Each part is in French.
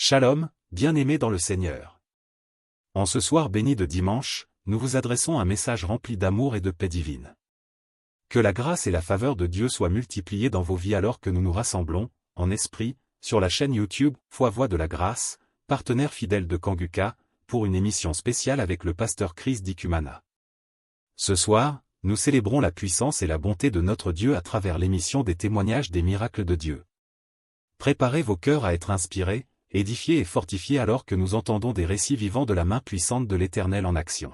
Shalom, bien-aimés dans le Seigneur. En ce soir béni de dimanche, nous vous adressons un message rempli d'amour et de paix divine. Que la grâce et la faveur de Dieu soient multipliées dans vos vies alors que nous nous rassemblons, en esprit, sur la chaîne YouTube, Voix de la Grâce, partenaire fidèle de Kanguka, pour une émission spéciale avec le pasteur Chris Dikumana. Ce soir, nous célébrons la puissance et la bonté de notre Dieu à travers l'émission des témoignages des miracles de Dieu. Préparez vos cœurs à être inspirés, édifiés et fortifiés alors que nous entendons des récits vivants de la main puissante de l'Éternel en action.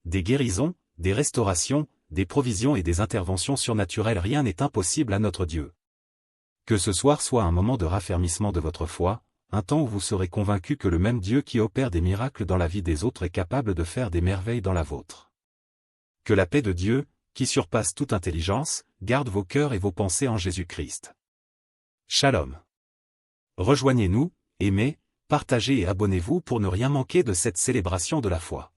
Des guérisons, des restaurations, des provisions et des interventions surnaturelles, rien n'est impossible à notre Dieu. Que ce soir soit un moment de raffermissement de votre foi, un temps où vous serez convaincus que le même Dieu qui opère des miracles dans la vie des autres est capable de faire des merveilles dans la vôtre. Que la paix de Dieu, qui surpasse toute intelligence, garde vos cœurs et vos pensées en Jésus-Christ. Shalom. Rejoignez-nous, aimez, partagez et abonnez-vous pour ne rien manquer de cette célébration de la foi.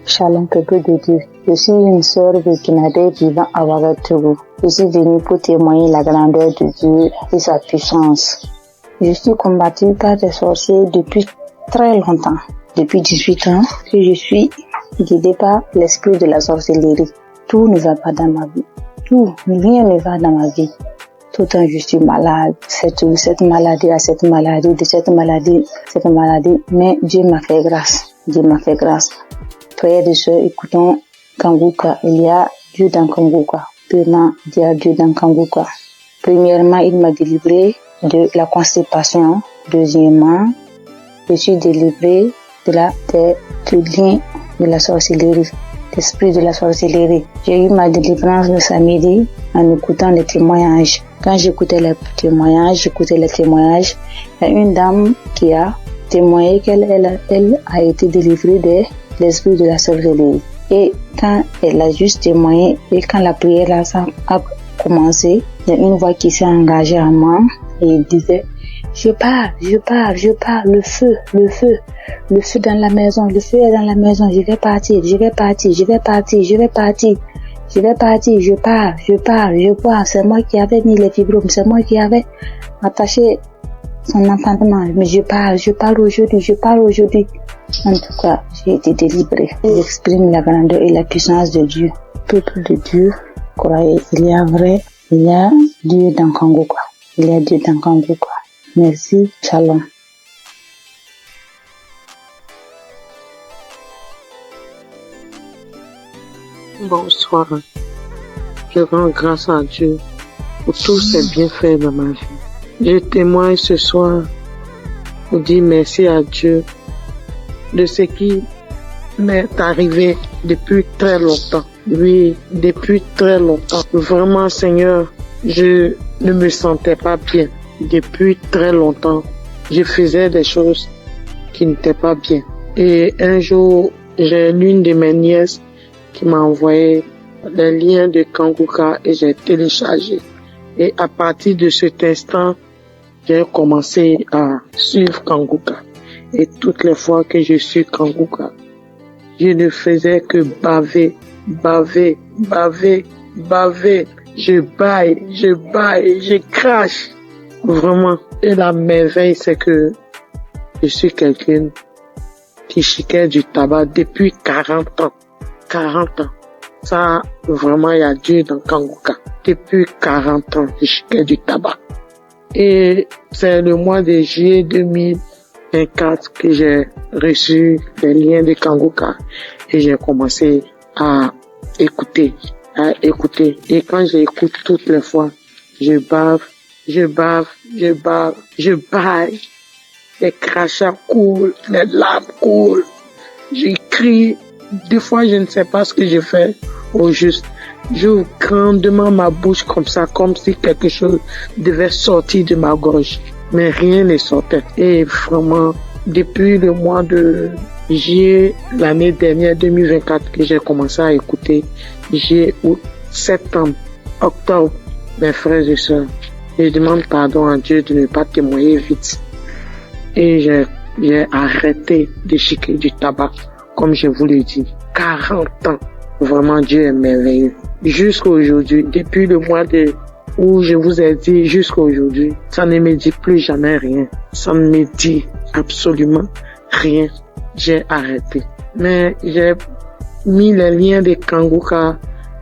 Shalom, peuple de Dieu. Je suis une sœur burkinabé vivant à Ouagadougou. Je suis venue pour témoigner la grandeur de Dieu et sa puissance. Je suis combattue par des sorciers depuis très longtemps. Depuis 18 ans que je suis guidée par l'esprit de la sorcellerie. Tout ne va pas dans ma vie. Rien ne va dans ma vie. Tout le temps je suis malade. Cette maladie, de cette maladie. Mais Dieu m'a fait grâce. Frères et sœurs, écoutons Kanguka. Il y a Dieu dans Kanguka. Premièrement, il y a Dieu dans Kanguka. Premièrement, il m'a délivré de la constipation. Deuxièmement, je suis délivré du lien de la sorcellerie, l'esprit de la sorcellerie. J'ai eu ma délivrance le samedi en écoutant les témoignages. Quand j'écoutais les témoignages, il y a une dame qui a témoigné qu'elle a été délivrée de l'esprit de la sorcellerie. Et quand elle a juste témoigné et quand la prière a commencé, il y a une voix qui s'est engagée en moi et il disait: je pars, le feu dans la maison, je vais partir, je pars, c'est moi qui avais mis les fibromes, c'est moi qui avais attaché son enfantement, mais je pars aujourd'hui. En tout cas, j'ai été délivrée. J'exprime la grandeur et la puissance de Dieu. Peuple de Dieu, croyez, il y a Dieu dans Kanguka. Merci, shalom. Bonsoir. Je rends grâce à Dieu pour tous ses bienfaits dans ma vie. Je témoigne ce soir pour dire merci à Dieu de ce qui m'est arrivé depuis très longtemps. Oui, depuis très longtemps. Vraiment, Seigneur, je ne me sentais pas bien. Depuis très longtemps, je faisais des choses qui n'étaient pas bien. Et un jour, j'ai l'une de mes nièces qui m'a envoyé les liens de Kanguka et j'ai téléchargé. Et à partir de cet instant, j'ai commencé à suivre Kanguka. Et toutes les fois que je suis Kanguka, je ne faisais que baver. Je baille, je crache. Vraiment. Et la merveille, c'est que je suis quelqu'un qui chiquait du tabac depuis 40 ans. 40 ans. Ça, vraiment, il y a Dieu dans Kanguka. Depuis 40 ans, je chiquais du tabac. Et c'est le mois de juillet 2024 que j'ai reçu les liens de Kanguka et j'ai commencé à écouter. Et quand j'écoute toutes les fois, je baille. Les crachats coulent, les larmes coulent. Je crie. Des fois, je ne sais pas ce que je fais au juste. J'ouvre grandement ma bouche comme ça, comme si quelque chose devait sortir de ma gorge. Mais rien ne sortait. Et vraiment, depuis le mois de juillet, l'année dernière, 2024, que j'ai commencé à écouter, juillet, août, septembre, octobre, mes frères et sœurs, je demande pardon à Dieu de ne pas témoigner vite. Et j'ai arrêté de chiquer du tabac, comme je vous l'ai dit. 40 ans. Vraiment, Dieu est merveilleux. Jusqu'à aujourd'hui, depuis le mois où je vous ai dit jusqu'à aujourd'hui, ça ne me dit plus jamais rien. Ça ne me dit absolument rien. J'ai arrêté. Mais j'ai mis les liens de Kanguka,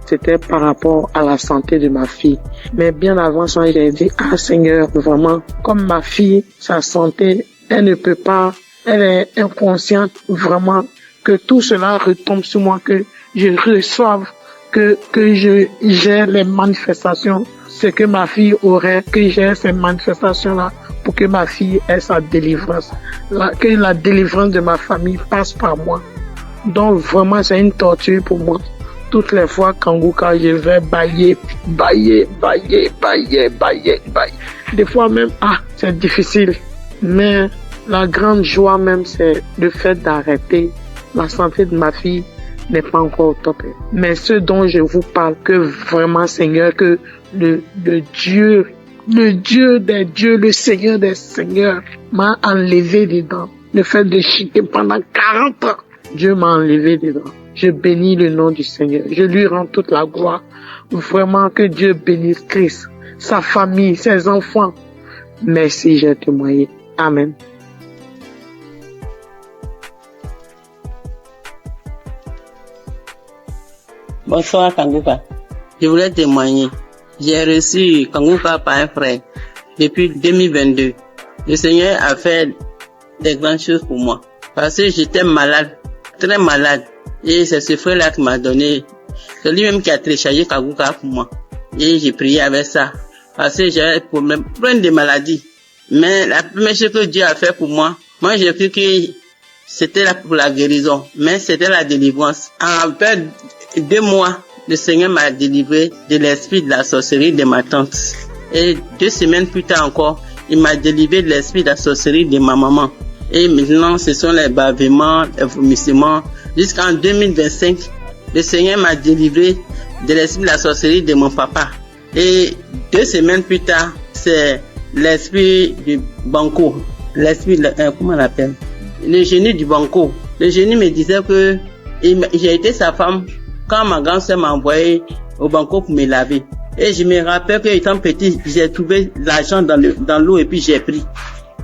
c'était par rapport à la santé de ma fille. Mais bien avant ça, j'ai dit, Seigneur, vraiment, comme ma fille, sa santé, elle ne peut pas, elle est inconsciente, vraiment, que tout cela retombe sur moi, que je reçoive, que j'ai les manifestations, ce que ma fille aurait, que j'ai ces manifestations-là, pour que ma fille ait sa délivrance, que la délivrance de ma famille passe par moi. Donc vraiment, c'est une torture pour moi. Toutes les fois, Kanguka, je vais bailler. Des fois même, c'est difficile. Mais la grande joie même, c'est le fait d'arrêter. La santé de ma fille n'est pas encore au top. Mais ce dont je vous parle, que vraiment, Seigneur, que le Dieu des dieux, le Seigneur des seigneurs m'a enlevé dedans. Le fait de chiquer pendant 40 ans, Dieu m'a enlevé dedans. Je bénis le nom du Seigneur. Je lui rends toute la gloire. Vraiment que Dieu bénisse Christ, sa famille, ses enfants. Merci, j'ai témoigné. Amen. Bonsoir Kanguka. Je voulais témoigner. J'ai reçu Kanguka par un frère depuis 2022. Le Seigneur a fait des grandes choses pour moi. Parce que j'étais malade, très malade. Et c'est ce frère-là qui m'a donné. C'est lui-même qui a téléchargé Kanguka pour moi. Et j'ai prié avec ça. Parce que j'avais plein de maladies. Mais la première chose que Dieu a fait pour moi, j'ai cru que c'était là pour la guérison. Mais c'était la délivrance. En peu 2 mois, le Seigneur m'a délivré de l'esprit de la sorcellerie de ma tante. Et 2 semaines plus tard encore, il m'a délivré de l'esprit de la sorcellerie de ma maman. Et maintenant, ce sont les bavements, les vomissements. Jusqu'en 2025, le Seigneur m'a délivré de l'esprit de la sorcellerie de mon papa. Et 2 semaines plus tard, c'est l'esprit du banco. L'esprit, comment on l'appelle? Le génie du banco. Le génie me disait que j'ai été sa femme quand ma grand-sœur m'a envoyé au banco pour me laver. Et je me rappelle que étant petit, j'ai trouvé l'argent dans l'eau et puis j'ai pris.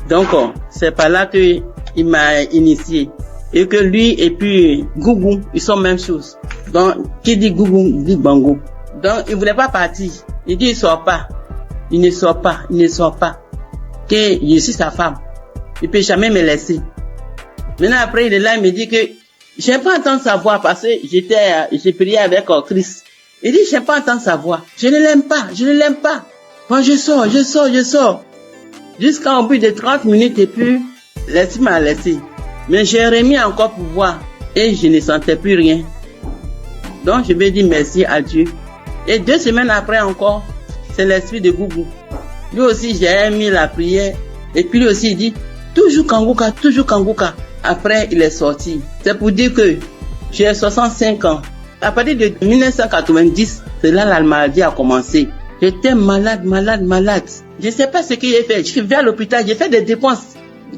Donc, c'est par là que il m'a initié. Et que lui et puis Gougou, ils sont même chose. Donc, qui dit Gougou, dit Bango. Donc, il voulait pas partir. Il dit, il sort pas. Il ne sort pas. Que je suis sa femme. Il peut jamais me laisser. Maintenant, après, il est là, il me dit que j'aime pas entendre sa voix parce que j'ai prié avec Christ. Il dit, j'aime pas entendre sa voix. Je ne l'aime pas. Moi, je sors. Jusqu'à au bout de 30 minutes et puis, l'esprit m'a laissé. Mais j'ai remis encore pour voir et je ne sentais plus rien. Donc, je vais dire merci à Dieu. Et 2 semaines après encore, c'est l'esprit de Gougou. Lui aussi, j'ai mis la prière. Et puis lui aussi, il dit, toujours Kanguka. Après, il est sorti. C'est pour dire que j'ai 65 ans. À partir de 1990, c'est là la maladie a commencé. J'étais malade. Je ne sais pas ce que j'ai fait. Je suis venu à l'hôpital, j'ai fait des dépenses.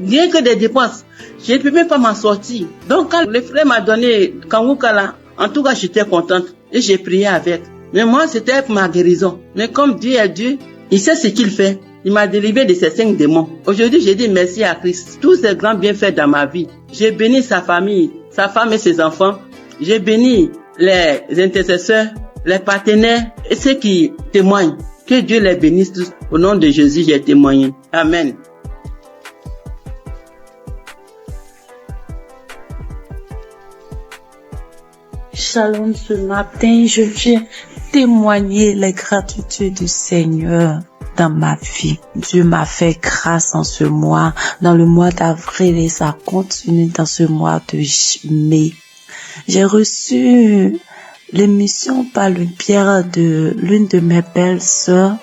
Rien que des dépenses. Je ne peux même pas m'en sortir. Donc, quand le frère m'a donné Kanguka là, en tout cas, j'étais contente. Et j'ai prié avec. Mais moi, c'était pour ma guérison. Mais comme Dieu est Dieu, il sait ce qu'il fait. Il m'a délivré de ces 5 démons. Aujourd'hui, j'ai dit merci à Christ. Tous ces grands bienfaits dans ma vie. J'ai béni sa famille, sa femme et ses enfants. J'ai béni les intercesseurs, les partenaires et ceux qui témoignent. Que Dieu les bénisse tous. Au nom de Jésus, j'ai témoigné. Amen. Shalom, ce matin, je viens témoigner les gratitudes du Seigneur dans ma vie. Dieu m'a fait grâce en ce mois, dans le mois d'avril et ça continue dans ce mois de mai. J'ai reçu l'émission par le biais de l'une de mes belles sœurs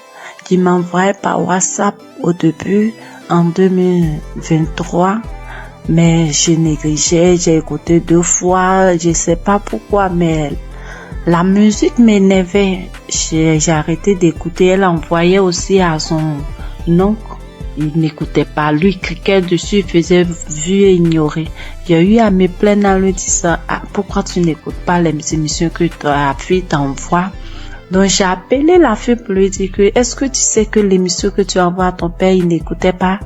qui m'envoyait par WhatsApp au début en 2023. Mais je négligeais, j'ai écouté 2 fois, je sais pas pourquoi, mais la musique m'énervait. J'ai arrêté d'écouter. Elle envoyait aussi à son oncle. il n'écoutait pas. Lui, cliquait dessus, il faisait vu et ignorer. J'ai eu à me plaindre en lui disant, pourquoi tu n'écoutes pas les émissions que ta fille t'envoie? Donc, j'ai appelé la fille pour lui dire que, est-ce que tu sais que l'émission que tu envoies à ton père, il n'écoutait pas?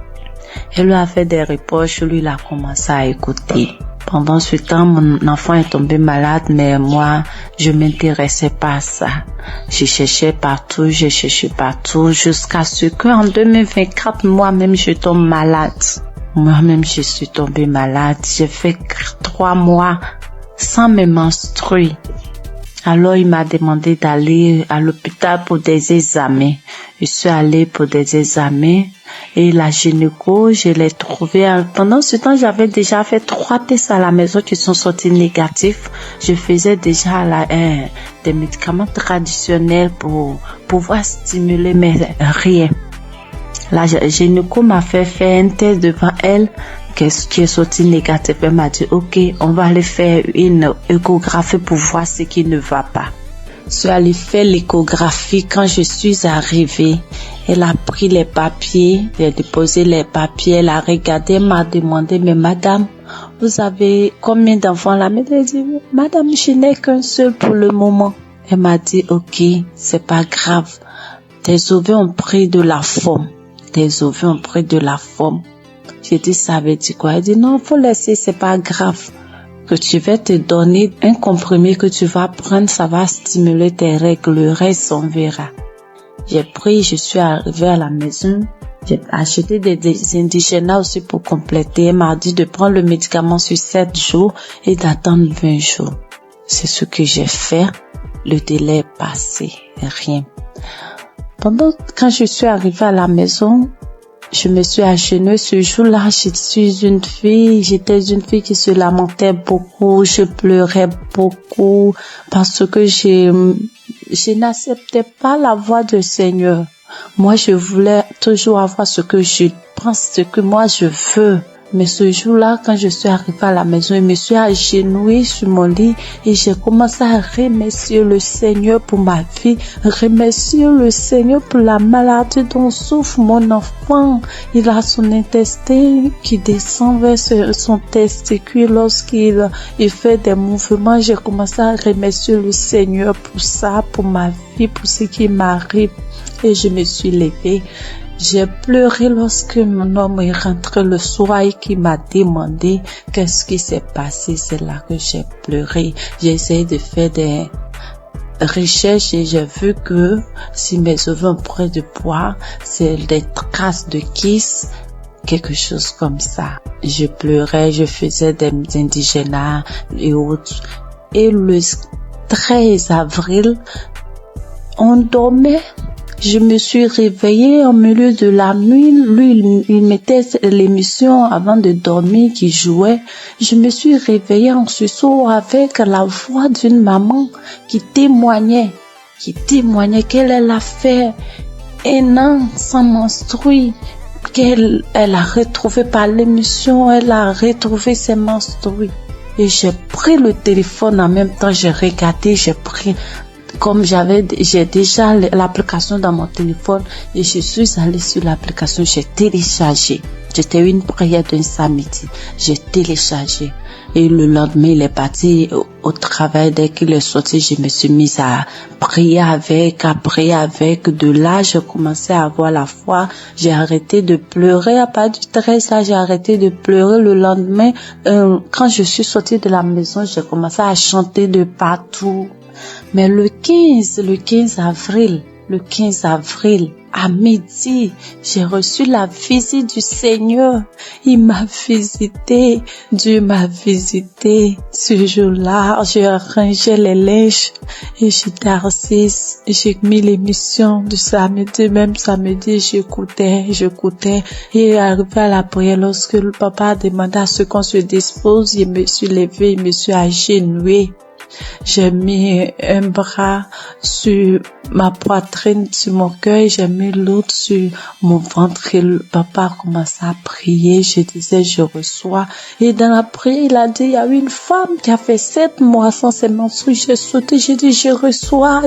Elle lui a fait des reproches, lui, il a commencé à écouter. Pendant ce temps, mon enfant est tombé malade, mais moi, je m'intéressais pas à ça. Je cherchais partout, jusqu'à ce qu'en 2024, moi-même, je tombe malade. Moi-même, je suis tombée malade. J'ai fait 3 mois sans me menstruer. Alors, il m'a demandé d'aller à l'hôpital pour des examens. Je suis allée pour des examens et la gynéco, je l'ai trouvée. Pendant ce temps, j'avais déjà fait 3 tests à la maison qui sont sortis négatifs. Je faisais déjà des médicaments traditionnels pour pouvoir stimuler, mais rien. La gynéco m'a fait faire un test devant elle qui est sorti négatif. Elle m'a dit, ok, on va aller faire une échographie pour voir ce qui ne va pas. Je suis allée faire l'échographie. Quand je suis arrivée, elle a pris les papiers, elle a déposé les papiers, elle a regardé, elle m'a demandé, mais madame, vous avez combien d'enfants là? Elle a dit, madame, je n'ai qu'un seul pour le moment. Elle m'a dit, ok, c'est pas grave. Tes ovaires ont pris de la forme. J'ai dit, ça veut dire quoi? Elle dit, non, faut laisser, c'est pas grave. Que tu vas te donner un comprimé que tu vas prendre, ça va stimuler tes règles, le reste, on verra. J'ai pris, je suis arrivée à la maison, j'ai acheté des indigènes aussi pour compléter. Elle m'a dit de prendre le médicament sur 7 jours et d'attendre 20 jours. C'est ce que j'ai fait. Le délai est passé, rien. Quand je suis arrivée à la maison, je me suis agenouillée ce jour-là. J'étais une fille qui se lamentait beaucoup. Je pleurais beaucoup parce que je n'acceptais pas la voix du Seigneur. Moi, je voulais toujours avoir ce que je pense, ce que moi je veux. Mais ce jour-là, quand je suis arrivée à la maison, je me suis agenouillée sur mon lit et j'ai commencé à remercier le Seigneur pour ma vie, remercier le Seigneur pour la maladie dont souffre mon enfant. Il a son intestin qui descend vers son testicule lorsqu'il fait des mouvements. J'ai commencé à remercier le Seigneur pour ça, pour ma vie, pour ce qui m'arrive. Et je me suis levée. J'ai pleuré lorsque mon homme est rentré le soir et qui m'a demandé qu'est-ce qui s'est passé. C'est là que j'ai pleuré. J'ai essayé de faire des recherches et j'ai vu que si mes ovaires ont pris de poids, c'est des traces de kiss, quelque chose comme ça. Je pleurais, je faisais des indigénats et autres. Et le 13 avril, on dormait. Je me suis réveillée au milieu de la nuit. Lui, il mettait l'émission avant de dormir qui jouait. Je me suis réveillée en sursaut avec la voix d'une maman qui témoignait qu'elle a fait 1 an sans menstruer, qu'elle a retrouvé par l'émission, elle a retrouvé ses menstrues. Et j'ai pris le téléphone en même temps, j'ai regardé, comme j'ai déjà l'application dans mon téléphone et je suis allée sur l'application, j'ai téléchargé. C'était une prière d'un samedi. J'ai téléchargé. Et le lendemain, il est parti au travail. Dès qu'il est sorti, je me suis mise à prier avec. De là, j'ai commencé à avoir la foi. J'ai arrêté de pleurer. À partir du 13, là, j'ai arrêté de pleurer. Le lendemain, quand je suis sortie de la maison, j'ai commencé à chanter de partout. Mais le 15 avril, à midi, j'ai reçu la visite du Seigneur. Il m'a visité. Dieu m'a visité. Ce jour-là, j'ai arrangé les linges et j'étais assise. J'ai mis l'émission du samedi. Même samedi, j'écoutais. Et arrivé à la prière, lorsque le papa a demandé à ce qu'on se dispose, je me suis levée, je me suis agenouillée. J'ai mis un bras sur ma poitrine, sur mon cœur, j'ai mis l'autre sur mon ventre et le papa a commencé à prier. Je disais, je reçois. Et dans la prière, il a dit, il y a une femme qui a fait 7 mois sans ses menstrues. J'ai sauté, j'ai dit, je reçois.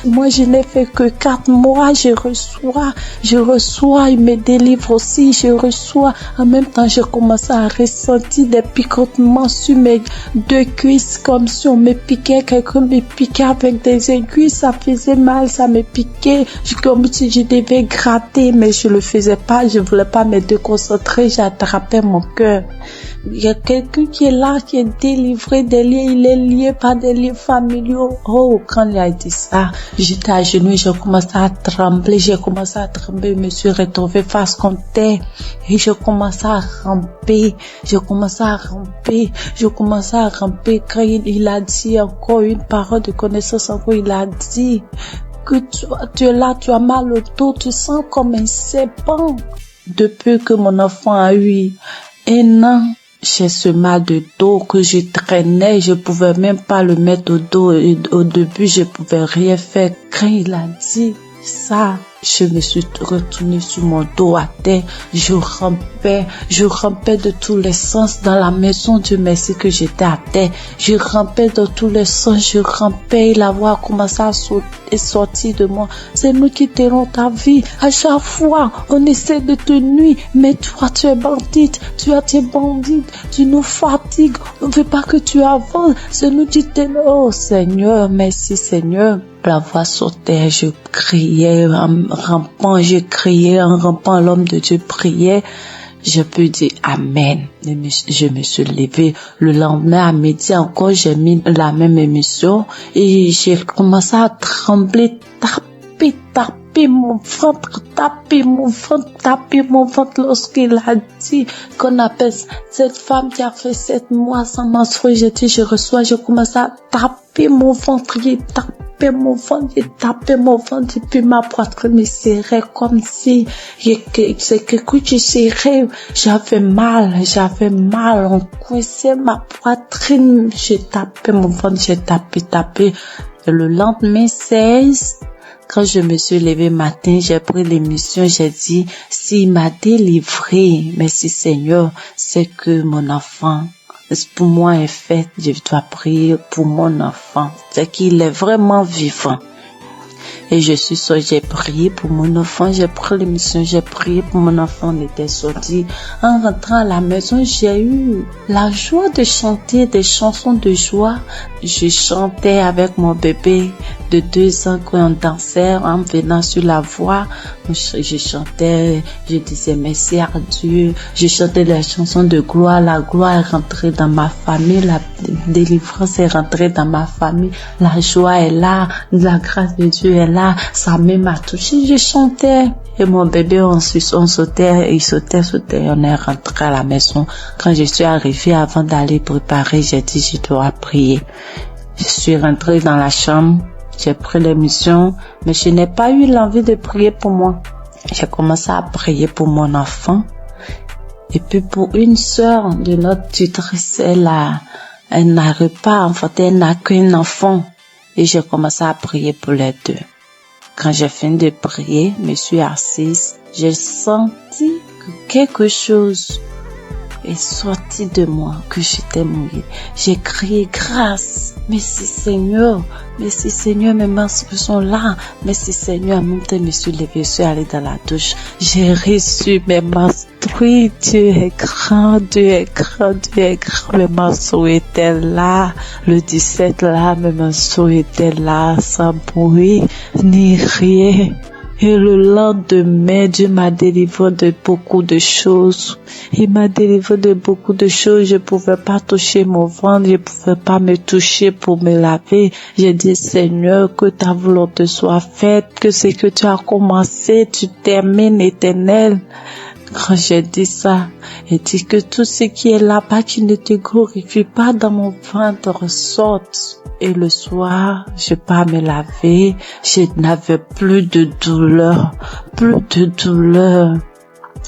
Moi, je n'ai fait que 4 mois, je reçois. Il me délivre aussi, je reçois. En même temps, j'ai commencé à ressentir des picotements sur mes 2 cuisses, comme si on me piquait, quelqu'un me piquait avec des aiguilles, ça faisait mal, ça me piquait, comme si je devais gratter, mais je le faisais pas, je voulais pas me déconcentrer, j'attrapais mon cœur. Il y a quelqu'un qui est là, qui est délivré des liens, il est lié par des liens familiaux. Oh, quand il a dit ça, j'étais à genoux, j'ai commencé à trembler, je me suis retrouvée face contre terre, et je commençais à ramper, quand il a dit encore une parole de connaissance, encore il a dit que tu es là, tu as mal au dos, tu sens comme un serpent. Depuis que mon enfant a eu 1 an, j'ai ce mal de dos que je traînais, je pouvais même pas le mettre au dos. Et au début, je pouvais rien faire. Quand il a dit ça, je me suis retournée sur mon dos à terre. Je rampais de tous les sens dans la maison. Dieu merci que j'étais à terre. Je rampais dans tous les sens, et la voix a commencé à sortir de moi. C'est nous qui t'aurons ta vie. À chaque fois, on essaie de te nuire, mais toi, tu es bandite, tu nous fatigues, on ne veut pas que tu avances. C'est nous qui t'aimons. Oh Seigneur, merci Seigneur. La voix sautait, je criais en rampant, l'homme de Dieu priait. Je peux dire Amen. Je me suis levée. Le lendemain à midi encore, j'ai mis la même émission et j'ai commencé à trembler, taper mon ventre lorsqu'il a dit qu'on appelle cette femme qui a fait 7 mois sans menstruer. J'ai dit je reçois, je commence à taper mon ventre, j'ai tapé mon ventre et puis ma poitrine me serrait comme si c'est quelque chose qui serrait. J'avais mal, on coinçait ma poitrine, j'ai tapé mon ventre, j'ai tapé. Et le lendemain 16, quand je me suis levée matin, j'ai pris l'émission, j'ai dit, s'il m'a délivré, merci Seigneur, c'est que mon enfant, pour moi est fait, je dois prier pour mon enfant, c'est qu'il est vraiment vivant. Et j'ai prié pour mon enfant, j'ai pris l'émission, j'ai prié pour mon enfant, on était sorti. En rentrant à la maison, j'ai eu la joie de chanter des chansons de joie. Je chantais avec mon bébé de 2 ans quand on dansait, en venant sur la voix. Je chantais, je disais merci à Dieu. Je chantais des chansons de gloire. La gloire est rentrée dans ma famille, la délivrance est rentrée dans ma famille. La joie est là, la grâce de Dieu est là. Sa main m'a touché, je chantais. Et mon bébé, on sautait, il sautait, on est rentré à la maison. Quand je suis arrivée, avant d'aller préparer, j'ai dit, je dois prier. Je suis rentrée dans la chambre, j'ai pris l'émission, mais je n'ai pas eu l'envie de prier pour moi. J'ai commencé à prier pour mon enfant. Et puis pour une sœur de notre tutrice, elle n'arrive pas, en fait, elle n'a qu'un enfant. Et j'ai commencé à prier pour les 2. Quand j'ai fini de prier, je me suis assise, j'ai senti que quelque chose est sorti de moi, que j'étais mouillée. J'ai crié grâce. Merci Seigneur, mes menstrues sont là. Merci Seigneur, en même temps, je me suis levée, je suis allée dans la douche. J'ai reçu mes menstrues. Dieu est grand, mes menstrues étaient là. Le 17 là, mes menstrues étaient là, sans bruit, ni rien. Et le lendemain, Dieu m'a délivré de beaucoup de choses. Il m'a délivré de beaucoup de choses. Je pouvais pas toucher mon ventre, je pouvais pas me toucher pour me laver. J'ai dit, Seigneur, que ta volonté soit faite, que ce que tu as commencé, tu termines, Éternel. Quand j'ai dit ça, il dit que tout ce qui est là-bas qui ne te glorifie pas dans mon ventre sorte. Et le soir, je pars me laver, je n'avais plus de douleur.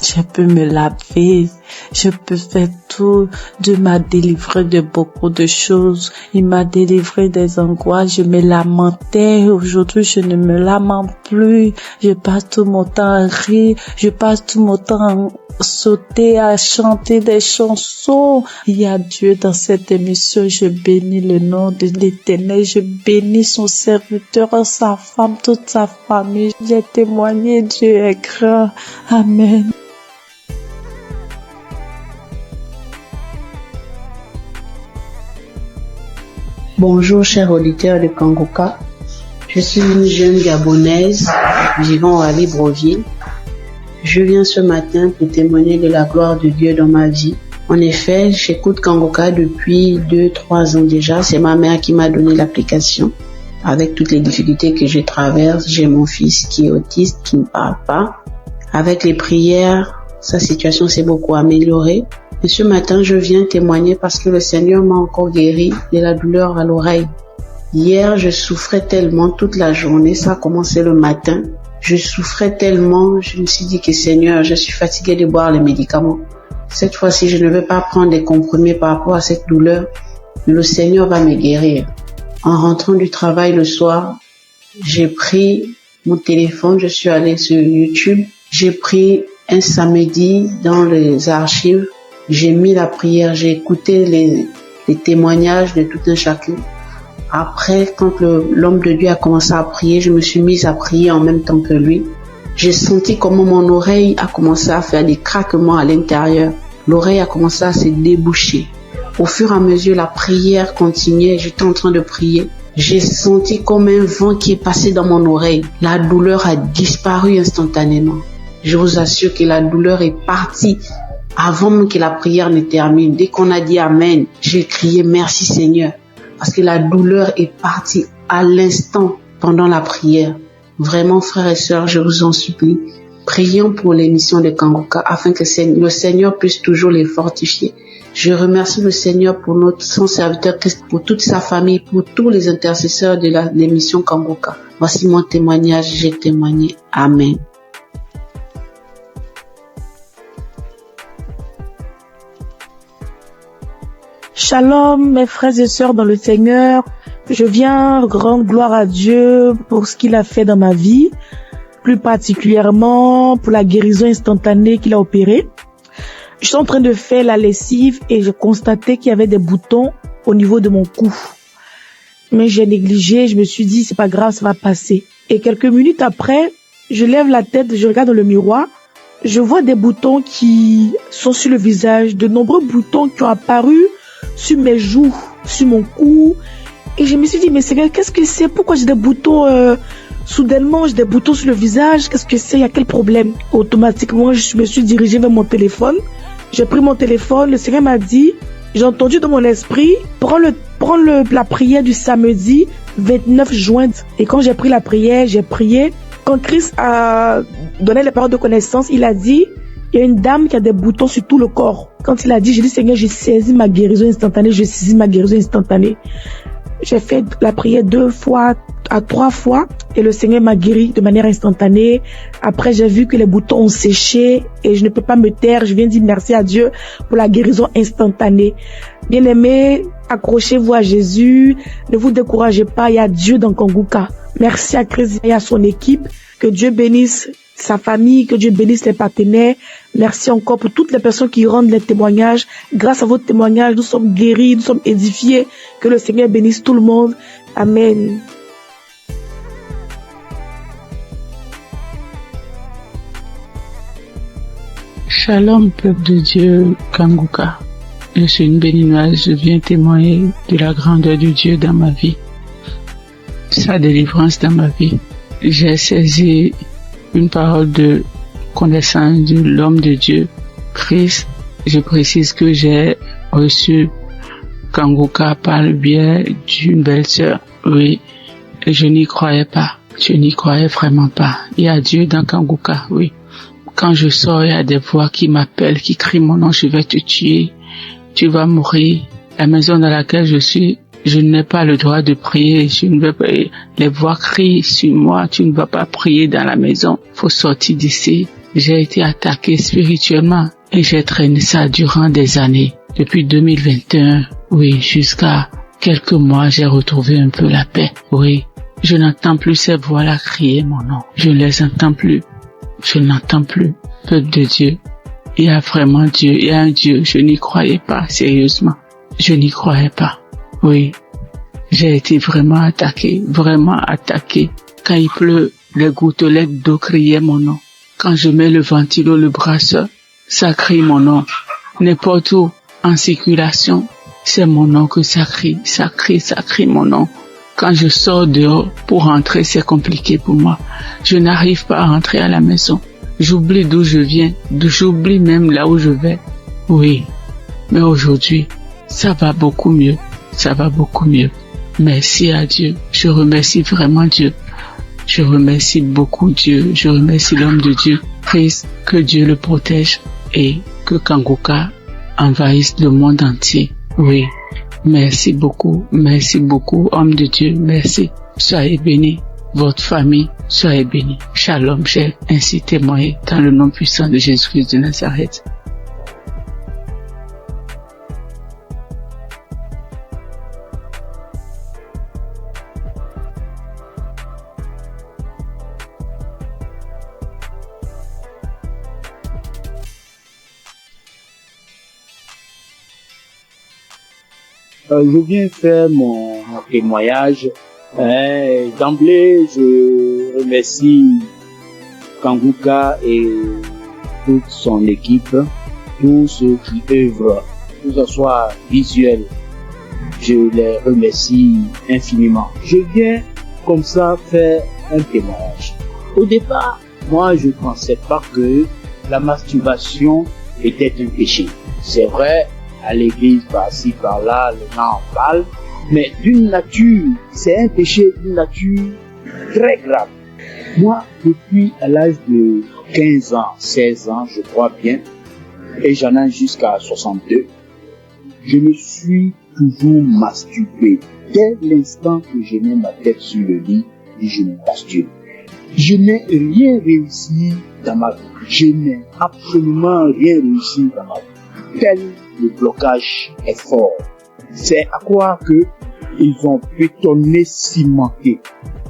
Je peux me laver, je peux faire surtout, Dieu m'a délivré de beaucoup de choses. Il m'a délivré des angoisses. Je me lamentais. Aujourd'hui, je ne me lamente plus. Je passe tout mon temps à rire. Je passe tout mon temps à sauter, à chanter des chansons. Il y a Dieu dans cette émission. Je bénis le nom de l'Éternel. Je bénis son serviteur, sa femme, toute sa famille. J'ai témoigné. Dieu est grand. Amen. Bonjour chers auditeurs de Kangoka, je suis une jeune Gabonaise vivant à Libreville. Je viens ce matin pour témoigner de la gloire de Dieu dans ma vie. En effet, j'écoute Kangoka depuis 2-3 ans déjà. C'est ma mère qui m'a donné l'application. Avec toutes les difficultés que je traverse, j'ai mon fils qui est autiste, qui ne parle pas. Avec les prières, sa situation s'est beaucoup améliorée. Et ce matin, je viens témoigner parce que le Seigneur m'a encore guéri de la douleur à l'oreille. Hier, je souffrais tellement toute la journée, ça a commencé le matin. Je souffrais tellement, je me suis dit que Seigneur, je suis fatiguée de boire les médicaments. Cette fois-ci, je ne vais pas prendre des comprimés par rapport à cette douleur. Le Seigneur va me guérir. En rentrant du travail le soir, j'ai pris mon téléphone, je suis allée sur YouTube. J'ai pris un samedi dans les archives. J'ai mis la prière, j'ai écouté les témoignages de tout un chacun. Après, quand l'homme de Dieu a commencé à prier, je me suis mise à prier en même temps que lui. J'ai senti comment mon oreille a commencé à faire des craquements à l'intérieur. L'oreille a commencé à se déboucher. Au fur et à mesure, la prière continuait, j'étais en train de prier. J'ai senti comme un vent qui est passé dans mon oreille. La douleur a disparu instantanément. Je vous assure que la douleur est partie avant même que la prière ne termine. Dès qu'on a dit Amen, j'ai crié merci Seigneur. Parce que la douleur est partie à l'instant pendant la prière. Vraiment, frères et sœurs, je vous en supplie, prions pour l'émission de Kangoka afin que le Seigneur puisse toujours les fortifier. Je remercie le Seigneur pour son serviteur Christ, pour toute sa famille, pour tous les intercesseurs de l'émission Kangoka. Voici mon témoignage, j'ai témoigné. Amen. Shalom, mes frères et sœurs dans le Seigneur. Je viens rendre gloire à Dieu pour ce qu'il a fait dans ma vie, plus particulièrement pour la guérison instantanée qu'il a opérée. Je suis en train de faire la lessive et j'ai constaté qu'il y avait des boutons au niveau de mon cou. Mais j'ai négligé, je me suis dit c'est pas grave, ça va passer. Et quelques minutes après, je lève la tête, je regarde dans le miroir, je vois des boutons qui sont sur le visage, de nombreux boutons qui ont apparu sur mes joues, sur mon cou. Et je me suis dit, mais Seigneur, qu'est-ce que c'est? Pourquoi j'ai des boutons soudainement, j'ai des boutons sur le visage? Qu'est-ce que c'est? Il y a quel problème? Automatiquement, je me suis dirigée vers mon téléphone. J'ai pris mon téléphone. Le Seigneur m'a dit, j'ai entendu dans mon esprit, prends la prière du samedi 29 juin. Et quand j'ai pris la prière, j'ai prié. Quand Christ a donné les paroles de connaissance, il a dit, il y a une dame qui a des boutons sur tout le corps. Quand il a dit, j'ai dit, Seigneur, j'ai saisi ma guérison instantanée, j'ai saisi ma guérison instantanée. J'ai fait la prière 2 fois à 3 fois et le Seigneur m'a guéri de manière instantanée. Après, j'ai vu que les boutons ont séché et je ne peux pas me taire. Je viens dire merci à Dieu pour la guérison instantanée. Bien-aimés, accrochez-vous à Jésus. Ne vous découragez pas. Il y a Dieu dans Kangoka. Merci à Christ et à son équipe. Que Dieu bénisse sa famille, que Dieu bénisse les partenaires. Merci encore pour toutes les personnes qui rendent les témoignages. Grâce à votre témoignage, nous sommes guéris, nous sommes édifiés. Que le Seigneur bénisse tout le monde. Amen. Shalom, peuple de Dieu, Kangoka. Je suis une béninoise, je viens témoigner de la grandeur de Dieu dans ma vie, sa délivrance dans ma vie. J'ai saisi une parole de connaissance de l'homme de Dieu, Christ. Je précise que j'ai reçu Kangoka par le biais d'une belle-sœur. Oui, je n'y croyais pas. Je n'y croyais vraiment pas. Il y a Dieu dans Kangoka, oui. Quand je sors, il y a des voix qui m'appellent, qui crient mon nom, je vais te tuer, tu vas mourir. La maison dans laquelle je suis, je n'ai pas le droit de prier, je ne veux pas, les voix crient sur moi, tu ne vas pas prier dans la maison, faut sortir d'ici. J'ai été attaqué spirituellement et j'ai traîné ça durant des années. Depuis 2021, oui, jusqu'à quelques mois, j'ai retrouvé un peu la paix. Oui, je n'entends plus ces voix-là crier mon nom. Je ne les entends plus. Je n'entends plus. Peuple de Dieu, il y a vraiment Dieu, il y a un Dieu. Je n'y croyais pas, sérieusement. Je n'y croyais pas. Oui, j'ai été vraiment attaqué. Quand il pleut, les gouttelettes d'eau criaient mon nom. Quand je mets le ventilo, le brasseur, ça crie mon nom. N'importe où, en circulation, c'est mon nom que ça crie mon nom. Quand je sors dehors pour rentrer, c'est compliqué pour moi. Je n'arrive pas à rentrer à la maison. J'oublie d'où je viens, j'oublie même là où je vais. Oui, mais aujourd'hui, ça va beaucoup mieux. Merci à Dieu. Je remercie vraiment Dieu. Je remercie beaucoup Dieu. Je remercie l'homme de Dieu. Prie que Dieu le protège et que Kanguka envahisse le monde entier. Oui. Merci beaucoup, homme de Dieu, merci. Soyez bénis, votre famille, soyez bénis. Shalom, j'ai ainsi témoigné dans le nom puissant de Jésus-Christ de Nazareth. Je viens faire mon témoignage. D'emblée, je remercie Kanguka et toute son équipe, tous ceux qui œuvrent, que ce soit visuel. Je les remercie infiniment. Je viens comme ça faire un témoignage. Au départ, moi, je ne pensais pas que la masturbation était un péché. C'est vrai, à l'église, par-ci, par-là, les gens en parlent, mais d'une nature, c'est un péché d'une nature très grave. Moi, depuis à l'âge de 15 ans, 16 ans, je crois bien, et j'en ai jusqu'à 62, je me suis toujours masturbé. Dès l'instant que je mets ma tête sur le lit, et je me masturbe. Je n'ai rien réussi dans ma vie. Je n'ai absolument rien réussi dans ma vie. Tel le blocage est fort. C'est à croire que ils ont bétonné, cimenté.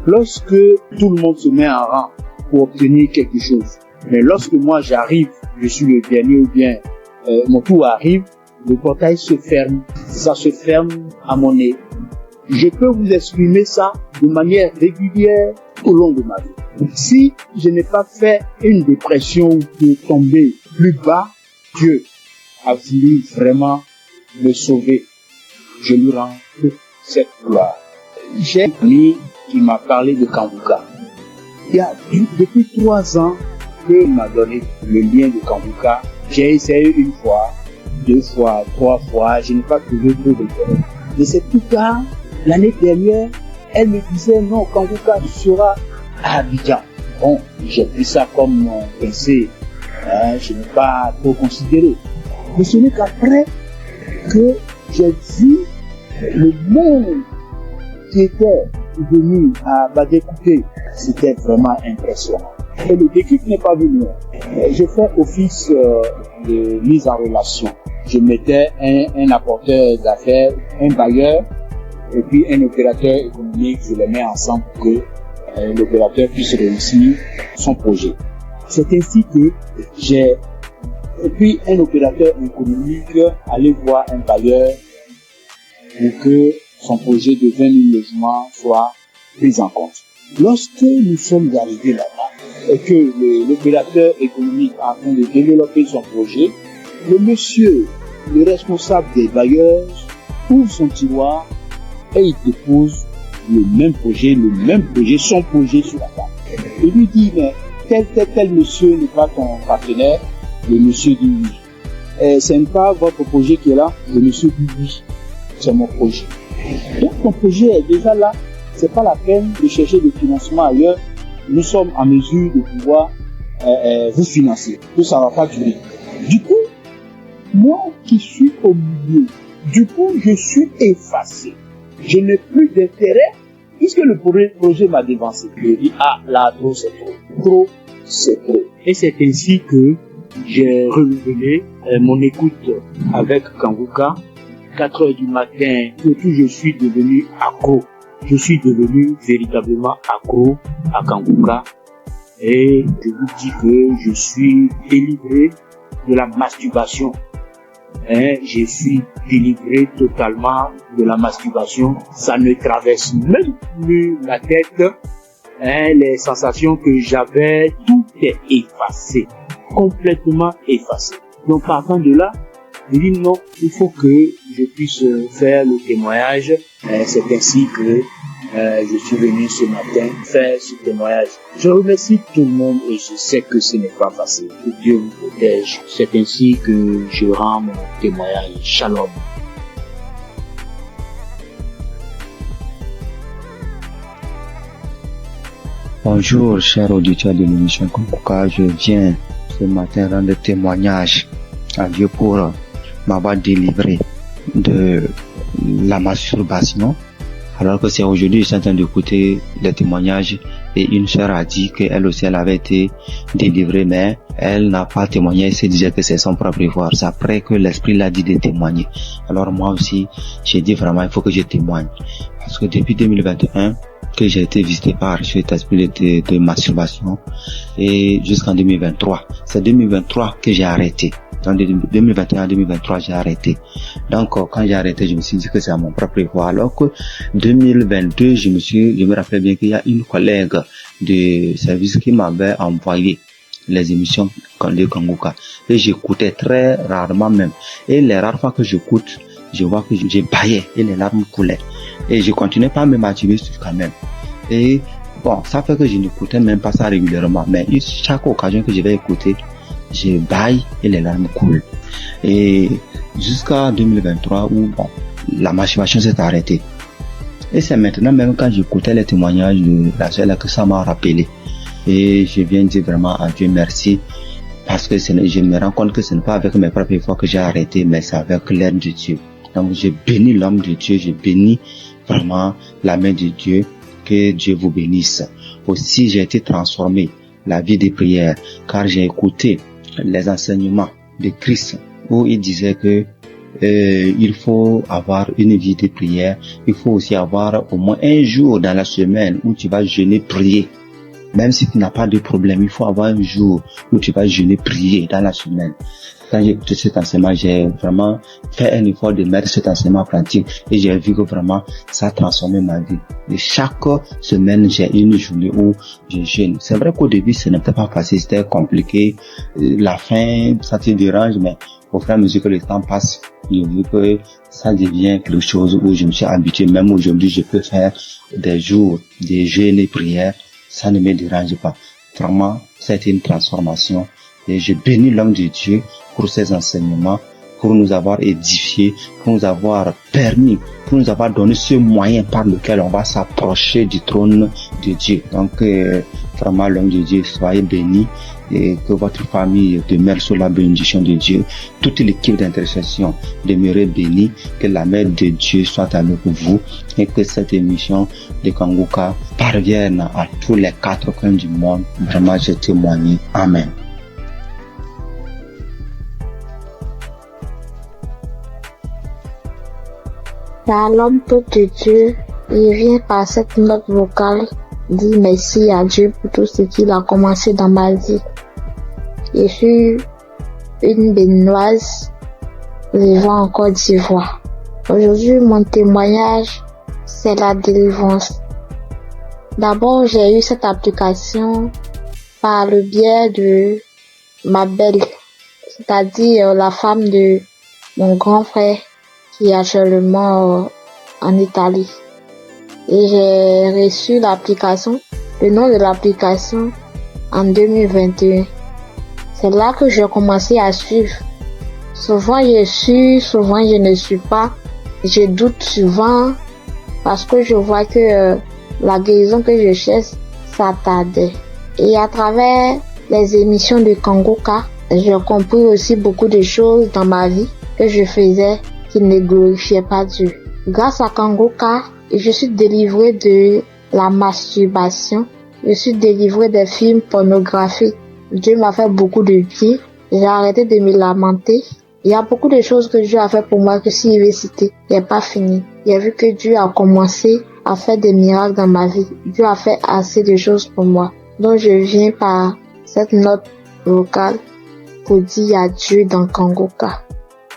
Lorsque tout le monde se met en rang pour obtenir quelque chose, mais lorsque moi j'arrive, je suis le dernier ou bien mon tour arrive, le portail se ferme. Ça se ferme à mon nez. Je peux vous exprimer ça de manière régulière au long de ma vie. Si je n'ai pas fait une dépression ou de tomber plus bas, Dieu a voulu vraiment me sauver. Je lui rends toute cette gloire. J'ai un ami qui m'a parlé de Kanguka. Il y a depuis 3 ans qu'il m'a donné le lien de Kanguka. J'ai essayé une fois, 2 fois, 3 fois, je n'ai pas trouvé trop de temps. Mais c'est plus tard, l'année dernière, elle me disait non, Kanguka sera à Abidjan. Bon, j'ai pris ça comme mon pensée. Je n'ai pas trop considéré. Mais ce n'est qu'après que j'ai vu le monde qui était venu à Badécoupé. C'était vraiment impressionnant. Et le déclic n'est pas venu. J'ai fait office de mise en relation. Je mettais un apporteur d'affaires, un bailleur, et puis un opérateur économique. Je les mets ensemble pour que l'opérateur puisse réussir son projet. C'est ainsi que j'ai et puis un opérateur économique allait voir un bailleur pour que son projet de 20 000 logements soit pris en compte. Lorsque nous sommes arrivés là-bas et que l'opérateur économique est en train de développer son projet, le monsieur, le responsable des bailleurs, ouvre son tiroir et il dépose le même projet, son projet sur la table. Il lui dit, mais tel monsieur n'est pas ton partenaire. Le monsieur dit oui. Ce n'est pas votre projet qui est là. Le monsieur dit oui. C'est mon projet. Donc ton projet est déjà là. C'est pas la peine de chercher des financements ailleurs. Nous sommes en mesure de pouvoir vous financer. Tout ça va pas durer. Du coup, moi qui suis au milieu, je suis effacé. Je n'ai plus d'intérêt puisque le projet m'a dévancé. Je dis là trop c'est trop. Trop c'est trop. Et c'est ainsi que j'ai renouvelé mon écoute avec Kanguka. 4 heures du matin, surtout je suis devenu accro. Je suis devenu véritablement accro à Kanguka. Et je vous dis que je suis délivré de la masturbation. Je suis délivré totalement de la masturbation. Ça ne traverse même plus la tête. Les sensations que j'avais, tout est effacé. Complètement effacé. Donc partant de là, je dis non, il faut que je puisse faire le témoignage. C'est ainsi que je suis venu ce matin faire ce témoignage. Je remercie tout le monde et je sais que ce n'est pas facile. Que Dieu vous protège. C'est ainsi que je rends mon témoignage. Shalom. Bonjour, chers auditeurs de l'émission Kanguka. Je viens ce matin rendre témoignage à Dieu pour m'avoir délivré de la masturbation. Alors que c'est aujourd'hui, je suis en train d'écouter les témoignages et une sœur a dit qu'elle aussi, elle avait été délivrée, mais elle n'a pas témoigné, elle se disait que c'est son propre pouvoir. C'est après que l'Esprit l'a dit de témoigner. Alors moi aussi, j'ai dit vraiment, il faut que je témoigne. Parce que depuis 2021, que j'ai été visité par cet esprit de masturbation et jusqu'en 2023. C'est 2023 que j'ai arrêté. En 2021, 2023, j'ai arrêté. Donc, quand j'ai arrêté, je me suis dit que c'est à mon propre pouvoir. Alors que 2022, je me rappelle bien qu'il y a une collègue de service qui m'avait envoyé les émissions de Kanguka. Et j'écoutais très rarement même. Et les rares fois que j'écoute, je vois que j'ai baillé et les larmes coulaient. Et je continuais pas à me masturber quand même. Et bon, ça fait que je n'écoutais même pas ça régulièrement. Mais chaque occasion que je vais écouter, je baille et les larmes coulent. Et jusqu'à 2023 où bon, la masturbation s'est arrêtée. Et c'est maintenant même quand j'écoutais les témoignages de la soeur que ça m'a rappelé. Et je viens dire vraiment à Dieu merci. Parce que je me rends compte que ce n'est pas avec mes propres efforts que j'ai arrêté, mais c'est avec l'aide de Dieu. Donc je bénis l'homme de Dieu, je bénis vraiment la main de Dieu, que Dieu vous bénisse. Aussi j'ai été transformé, la vie de prière, car j'ai écouté les enseignements de Christ, où il disait que il faut avoir une vie de prière, il faut aussi avoir au moins un jour dans la semaine où tu vas jeûner, prier. Même si tu n'as pas de problème, il faut avoir un jour où tu vas jeûner, prier dans la semaine. Quand j'ai écouté cet enseignement, j'ai vraiment fait un effort de mettre cet enseignement en pratique et j'ai vu que vraiment ça a transformé ma vie. Et chaque semaine, j'ai une journée où je jeûne. C'est vrai qu'au début, ce n'était pas facile, c'était compliqué. La faim, ça te dérange, mais au fur et à mesure que le temps passe, j'ai vu que ça devient quelque chose où je me suis habitué. Même aujourd'hui, je peux faire des jours de jeûne et prière. Ça ne me dérange pas. Vraiment, ça a été une transformation. Et je bénis l'homme de Dieu pour ses enseignements, pour nous avoir édifiés, pour nous avoir permis, pour nous avoir donné ce moyen par lequel on va s'approcher du trône de Dieu. Donc, vraiment, l'homme de Dieu, soyez bénis et que votre famille demeure sous la bénédiction de Dieu. Toute l'équipe d'intercession demeure bénie, que la main de Dieu soit avec vous et que cette émission de Kanguka parvienne à tous les 4 coins du monde. Vraiment, je témoigne. Amen. L'homme peuple de Dieu, il vient par cette note vocale dire merci à Dieu pour tout ce qu'il a commencé dans ma vie. Je suis une béninoise vivant en Côte d'Ivoire. Aujourd'hui, mon témoignage, c'est la délivrance. D'abord, j'ai eu cette application par le biais de ma belle, c'est-à-dire la femme de mon grand frère qui est actuellement en Italie. Et j'ai reçu l'application, le nom de l'application en 2021. C'est là que j'ai commencé à suivre. Souvent je suis, souvent je ne suis pas. Je doute souvent parce que je vois que la guérison que je cherche, ça tardait. Et à travers les émissions de Kanguka, j'ai compris aussi beaucoup de choses dans ma vie que je faisais qui ne glorifiaient pas Dieu. Grâce à Kanguka, je suis délivrée de la masturbation. Je suis délivrée des films pornographiques. Dieu m'a fait beaucoup de bien J'ai arrêté de me lamenter. Il y a beaucoup de choses que Dieu a fait pour moi que si je vais citer, il n'est pas fini. J'ai vu que Dieu a commencé à faire des miracles dans ma vie. Dieu a fait assez de choses pour moi. Donc je viens par cette note vocale pour dire adieu dans Kangoka.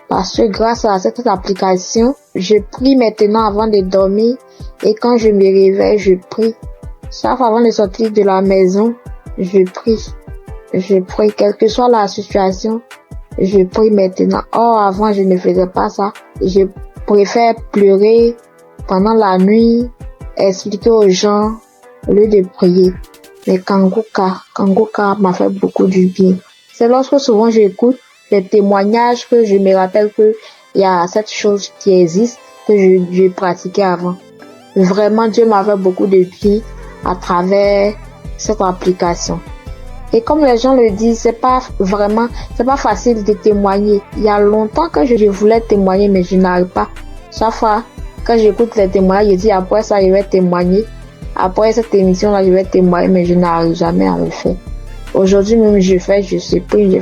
Parce que grâce à cette application, je prie maintenant avant de dormir et quand je me réveille, je prie. Chaque fois avant de sortir de la maison, je prie. Je prie, quelle que soit la situation, je prie maintenant. Or, avant, je ne faisais pas ça. Je préfère pleurer pendant la nuit, expliquer aux gens au lieu de prier. Mais Kangoka m'a fait beaucoup du bien. C'est lorsque souvent j'écoute les témoignages que je me rappelle que il y a cette chose qui existe que je pratiquais avant. Vraiment, Dieu m'a fait beaucoup de bien à travers cette application. Et comme les gens le disent, c'est pas facile de témoigner. Il y a longtemps que je voulais témoigner, mais je n'arrive pas. Chaque fois, quand j'écoute les témoignages, je dis après ça, je vais témoigner. Après cette émission-là, je vais témoigner, mais je n'arrive jamais à le faire. Aujourd'hui même, je supplie.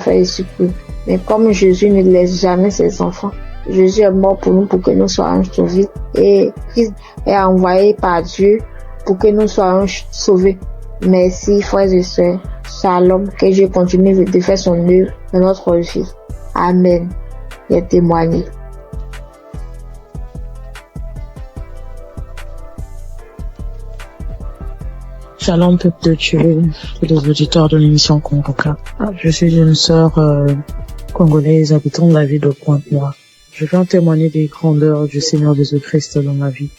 Mais comme Jésus ne laisse jamais ses enfants, Jésus est mort pour nous, pour que nous soyons sauvés. Et Christ est envoyé par Dieu pour que nous soyons sauvés. Merci, frères et sœurs. Shalom, que Dieu continue de faire son œuvre dans notre vie. Amen. Et témoigner. Shalom, peuple de Dieu, et les auditeurs de l'émission Kangoka. Je suis une sœur congolaise habitant la ville de Pointe-Noire. Je viens témoigner des grandeurs du Seigneur Jésus-Christ dans ma vie.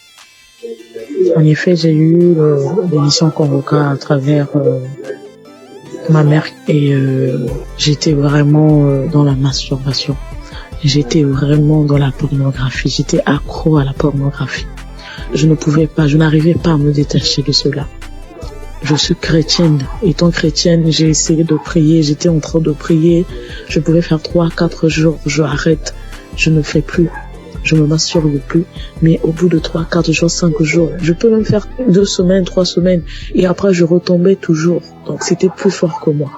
En effet, j'ai eu l'émission Kangoka à travers ma mère et j'étais vraiment dans la masturbation. J'étais vraiment dans la pornographie. J'étais accro à la pornographie. Je n'arrivais pas à me détacher de cela. Je suis chrétienne. Étant chrétienne, j'ai essayé de prier. J'étais en train de prier. Je pouvais faire 3-4 jours. Je arrête. Je ne fais plus. Je me masturbe plus. Mais au bout de 3-4 jours, 5 jours, je peux même faire 2 semaines, 3 semaines. Et après, je retombais toujours. Donc, c'était plus fort que moi.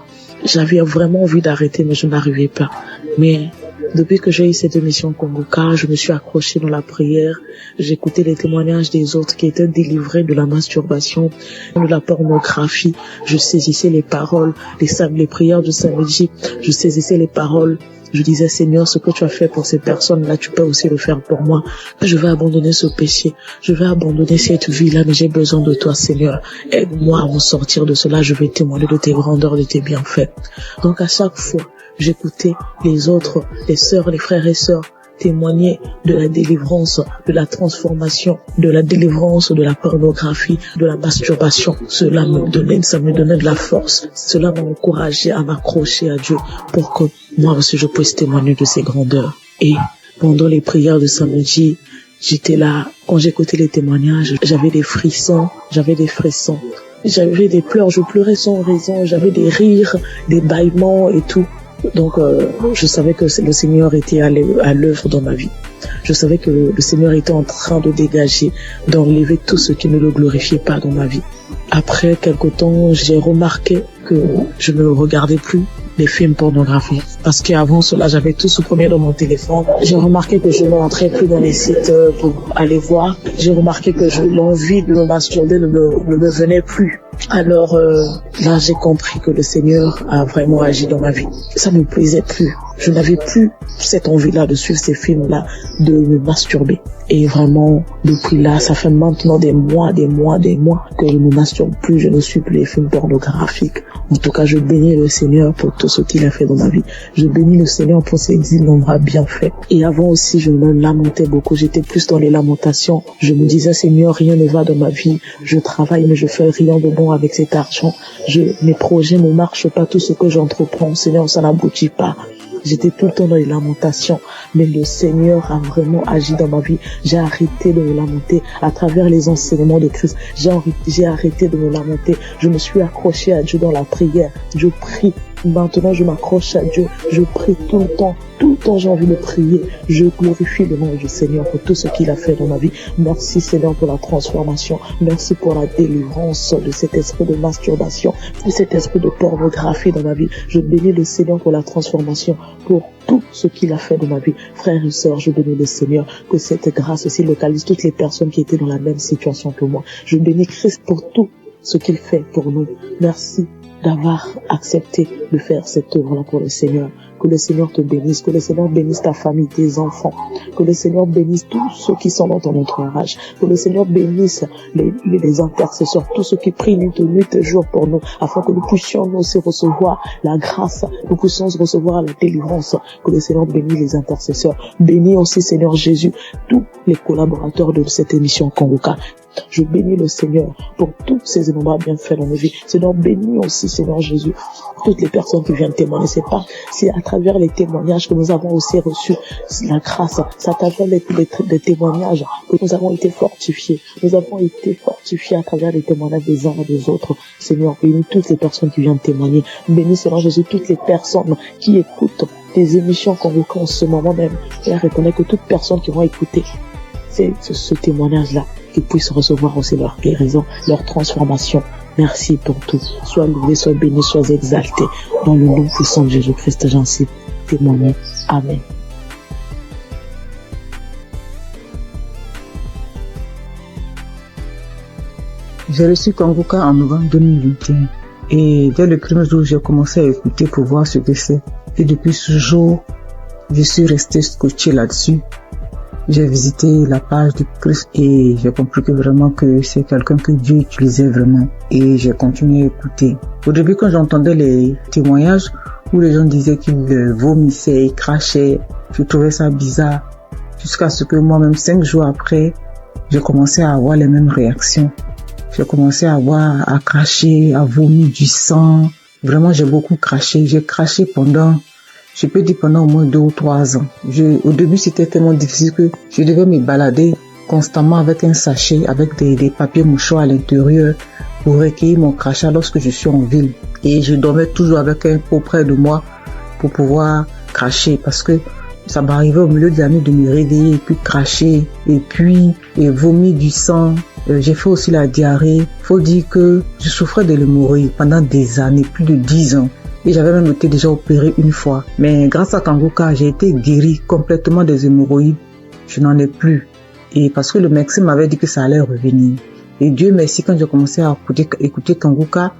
J'avais vraiment envie d'arrêter, mais je n'arrivais pas. Mais depuis que j'ai eu cette émission Kangoka, je me suis accrochée dans la prière. J'écoutais les témoignages des autres qui étaient délivrés de la masturbation, de la pornographie. Je saisissais les paroles, les prières du samedi. Je saisissais les paroles. Je disais, Seigneur, ce que tu as fait pour ces personnes-là, tu peux aussi le faire pour moi. Je vais abandonner ce péché. Je vais abandonner cette vie-là, mais j'ai besoin de toi, Seigneur. Aide-moi à m'en sortir de cela. Je vais témoigner de tes grandeurs, de tes bienfaits. Donc, à chaque fois, j'écoutais les autres, les sœurs, les frères et sœurs témoigner de la délivrance, de la transformation, de la délivrance de la pornographie, de la masturbation. Cela me donnait de la force. Cela m'a encouragé à m'accrocher à Dieu pour que moi aussi je puisse témoigner de ses grandeurs. Et pendant les prières de samedi, j'étais là, quand j'écoutais les témoignages, j'avais des frissons, j'avais des pleurs, je pleurais sans raison, j'avais des rires, des bâillements et tout. Donc, je savais que le Seigneur était à l'œuvre dans ma vie. Je savais que le Seigneur était en train de dégager, d'enlever tout ce qui ne le glorifiait pas dans ma vie. Après quelque temps, j'ai remarqué que je ne regardais plus les films pornographiques. Parce qu'avant cela, j'avais tout supprimé dans mon téléphone. J'ai remarqué que je ne rentrais plus dans les sites pour aller voir. J'ai remarqué que l'envie de me masturber ne me venait plus. Alors là, j'ai compris que le Seigneur a vraiment agi dans ma vie. Ça ne me plaisait plus. Je n'avais plus cette envie-là de suivre ces films-là, de me masturber. Et vraiment, depuis là, ça fait maintenant des mois que je ne me masturbe plus, je ne suis plus les films pornographiques. En tout cas, je bénis le Seigneur pour tout ce qu'il a fait dans ma vie. Je bénis le Seigneur pour ses innombrables bienfaits. Et avant aussi, je me lamentais beaucoup. J'étais plus dans les lamentations. Je me disais, Seigneur, rien ne va dans ma vie. Je travaille, mais je fais rien de bon avec cet argent. Mes projets ne marchent pas. Tout ce que j'entreprends, Seigneur, ça n'aboutit pas. J'étais tout le temps dans les lamentations, mais le Seigneur a vraiment agi dans ma vie. J'ai arrêté de me lamenter à travers les enseignements de Christ. J'ai arrêté de me lamenter. Je me suis accroché à Dieu dans la prière. Je prie Maintenant, je m'accroche à Dieu. Je prie tout le temps. Tout le temps, j'ai envie de prier. Je glorifie le nom du Seigneur pour tout ce qu'il a fait dans ma vie. Merci Seigneur pour la transformation. Merci pour la délivrance de cet esprit de masturbation, de cet esprit de pornographie dans ma vie. Je bénis le Seigneur pour la transformation, pour tout ce qu'il a fait dans ma vie. Frères et sœurs, je bénis le Seigneur, que cette grâce aussi localise toutes les personnes qui étaient dans la même situation que moi. Je bénis Christ pour tout ce qu'il fait pour nous. Merci d'avoir accepté de faire cette œuvre-là pour le Seigneur. Que le Seigneur te bénisse, que le Seigneur bénisse ta famille, tes enfants, que le Seigneur bénisse tous ceux qui sont dans ton entourage, que le Seigneur bénisse les intercesseurs, tous ceux qui prient nuit et jour pour nous, afin que nous puissions nous aussi recevoir la grâce, nous puissions recevoir la délivrance, que le Seigneur bénisse les intercesseurs. Bénis aussi, Seigneur Jésus, tous les collaborateurs de cette émission Kanguka. Je bénis le Seigneur pour tous ces innombrables bienfaits dans nos vies. Seigneur, bénis aussi, Seigneur Jésus, toutes les personnes qui viennent témoigner. C'est à travers les témoignages que nous avons aussi reçu la grâce. C'est à travers les témoignages que nous avons été fortifiés. Nous avons été fortifiés à travers les témoignages des uns et des autres. Seigneur, bénis toutes les personnes qui viennent témoigner. Bénis, Seigneur Jésus, toutes les personnes qui écoutent tes émissions Kanguka en ce moment même. Et reconnais que toutes personnes qui vont écouter ce témoignage-là, qu'ils puissent recevoir aussi leur guérison, leur transformation. Merci pour tout. Sois loué, sois béni, sois exalté. Dans le nom puissant de Jésus-Christ, j'en suis témoigné. Amen. J'ai reçu Kanguka en novembre 2021. Et dès le premier jour, j'ai commencé à écouter pour voir ce que c'est. Et depuis ce jour, je suis resté scotché là-dessus. J'ai visité la page du Christ et j'ai compris que vraiment que c'est quelqu'un que Dieu utilisait vraiment. Et j'ai continué à écouter. Au début, quand j'entendais les témoignages où les gens disaient qu'ils vomissaient et crachaient, je trouvais ça bizarre. Jusqu'à ce que moi-même, 5 jours après, j'ai commencé à avoir les mêmes réactions. J'ai commencé à cracher, à vomir du sang. Vraiment, j'ai beaucoup craché. J'ai craché pendant au moins 2 ou 3 ans. Au début, c'était tellement difficile que je devais me balader constamment avec un sachet, avec des papiers mouchoirs à l'intérieur pour recueillir mon crachat lorsque je suis en ville. Et je dormais toujours avec un pot près de moi pour pouvoir cracher parce que ça m'arrivait au milieu de la nuit de me réveiller et puis cracher et vomir du sang. J'ai fait aussi la diarrhée. Faut dire que je souffrais de l'hémorroïde pendant des années, plus de 10 ans. Et j'avais même été déjà opéré une fois. Mais grâce à Kanguka, j'ai été guéri complètement des hémorroïdes. Je n'en ai plus. Et parce que le médecin m'avait dit que ça allait revenir. Et Dieu merci, quand j'ai commencé à écouter Kanguka,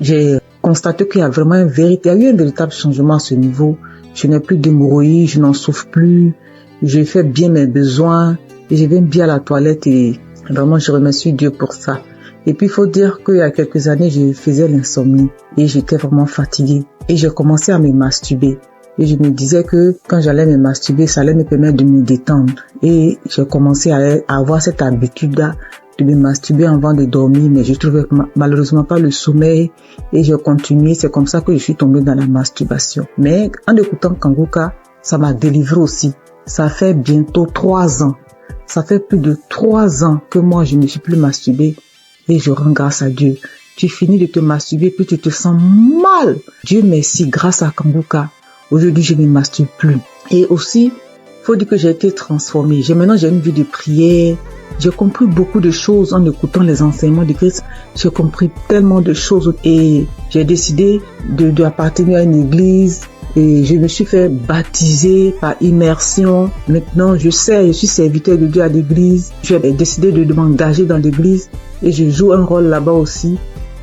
j'ai constaté qu'il y a vraiment il y a eu un véritable changement à ce niveau. Je n'ai plus d'hémorroïdes, je n'en souffre plus. Je fais bien mes besoins. Et je vais bien à la toilette et vraiment je remercie Dieu pour ça. Et puis, il faut dire qu'il y a quelques années, je faisais l'insomnie et j'étais vraiment fatiguée. Et j'ai commencé à me masturber. Et je me disais que quand j'allais me masturber, ça allait me permettre de me détendre. Et j'ai commencé à avoir cette habitude-là de me masturber avant de dormir, mais je trouvais malheureusement pas le sommeil. Et j'ai continué. C'est comme ça que je suis tombée dans la masturbation. Mais en écoutant Kanguka, ça m'a délivré aussi. Ça fait bientôt 3 ans. Ça fait plus de 3 ans que moi, je ne suis plus masturbée. Et je rends grâce à Dieu. Tu finis de te masturber, puis tu te sens mal. Dieu merci, grâce à Kanguka. Aujourd'hui, je ne me masturbe plus. Et aussi, faut dire que j'ai été transformée. Maintenant, j'ai une vie de prière. J'ai compris beaucoup de choses en écoutant les enseignements de Christ. J'ai compris tellement de choses. Et j'ai décidé d'appartenir à une église. Et je me suis fait baptiser par immersion. Maintenant, je suis serviteur de Dieu à l'église. J'ai décidé de m'engager dans l'église. Et je joue un rôle là-bas aussi.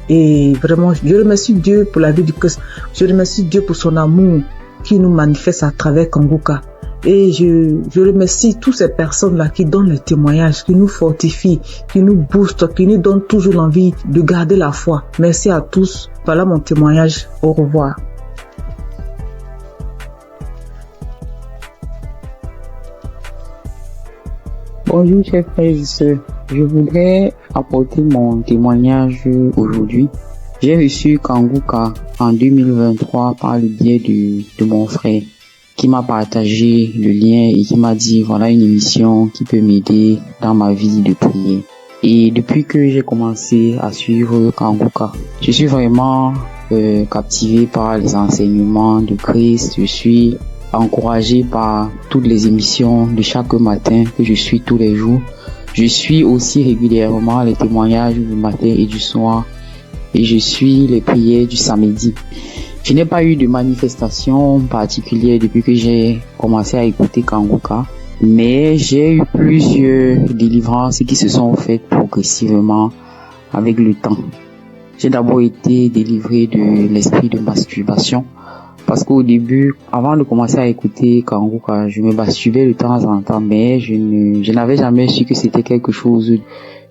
Et vraiment, je remercie Dieu pour la vie du Christ. Je remercie Dieu pour son amour qui nous manifeste à travers Kanguka. Et je remercie toutes ces personnes-là qui donnent le témoignage, qui nous fortifient, qui nous boostent, qui nous donnent toujours l'envie de garder la foi. Merci à tous. Voilà mon témoignage. Au revoir. Bonjour chers frères et sœurs, je voudrais apporter mon témoignage aujourd'hui. J'ai reçu Kanguka en 2023 par le biais de mon frère qui m'a partagé le lien et qui m'a dit voilà une émission qui peut m'aider dans ma vie de prière. Et depuis que j'ai commencé à suivre Kanguka, je suis vraiment captivé par les enseignements de Christ. Je suis encouragé par toutes les émissions de chaque matin que je suis tous les jours. Je suis aussi régulièrement les témoignages du matin et du soir. Et je suis les prières du samedi. Je n'ai pas eu de manifestation particulière depuis que j'ai commencé à écouter Kanguka, mais j'ai eu plusieurs délivrances qui se sont faites progressivement avec le temps. J'ai d'abord été délivré de l'esprit de masturbation, parce qu'au début, avant de commencer à écouter Kanguka, je me masturbais de temps en temps, mais je n'avais jamais su que c'était quelque chose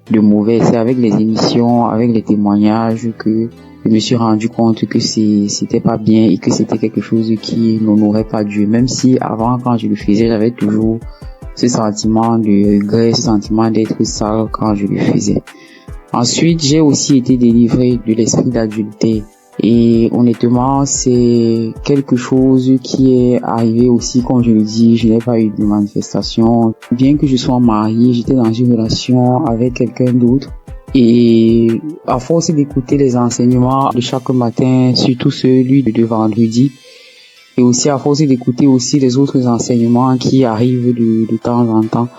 de mauvais. C'est avec les émissions, avec les témoignages que je me suis rendu compte que c'était pas bien et que c'était quelque chose qui n'honorait pas Dieu. Même si avant, quand je le faisais, j'avais toujours ce sentiment de regret, ce sentiment d'être sale quand je le faisais. Ensuite, j'ai aussi été délivré de l'esprit d'adultère. Et honnêtement, c'est quelque chose qui est arrivé aussi, comme je le dis, je n'ai pas eu de manifestation. Bien que je sois marié, j'étais dans une relation avec quelqu'un d'autre. Et à force d'écouter les enseignements de chaque matin, surtout celui de vendredi, et aussi à force d'écouter aussi les autres enseignements qui arrivent de temps en temps,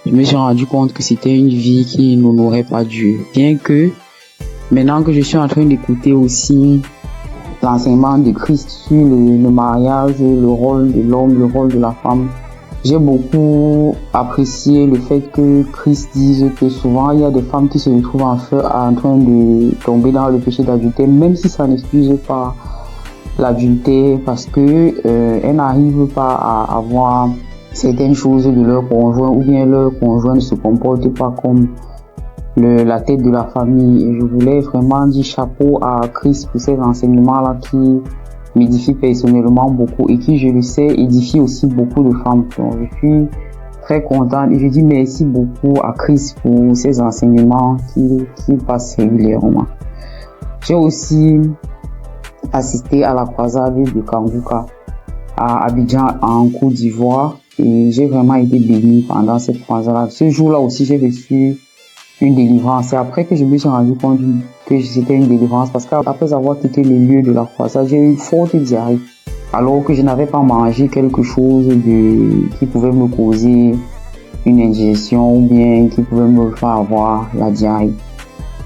je me suis rendu compte que c'était une vie qui n'honorait pas Dieu. Bien que maintenant que je suis en train d'écouter aussi l'enseignement de Christ sur le mariage, le rôle de l'homme, le rôle de la femme, j'ai beaucoup apprécié le fait que Christ dise que souvent il y a des femmes qui se retrouvent en train de tomber dans le péché d'adultère, même si ça n'excuse pas l'adultère, parce que elles n'arrivent pas à avoir certaines choses de leur conjoint, ou bien leur conjoint ne se comporte pas comme la tête de la famille. Et je voulais vraiment dire chapeau à Christ pour ces enseignements-là qui m'édifient personnellement beaucoup et qui, je le sais, édifient aussi beaucoup de femmes. Donc, je suis très contente et je dis merci beaucoup à Christ pour ces enseignements qui passent régulièrement. J'ai aussi assisté à la croisade de Kanguka à Abidjan en Côte d'Ivoire et j'ai vraiment été béni pendant cette croisade. Ce jour-là aussi, j'ai reçu une délivrance. C'est après que je me suis rendu compte que c'était une délivrance, parce qu'après avoir quitté le lieu de la croisade, j'ai eu une forte diarrhée, alors que je n'avais pas mangé quelque chose qui pouvait me causer une indigestion ou bien qui pouvait me faire avoir la diarrhée.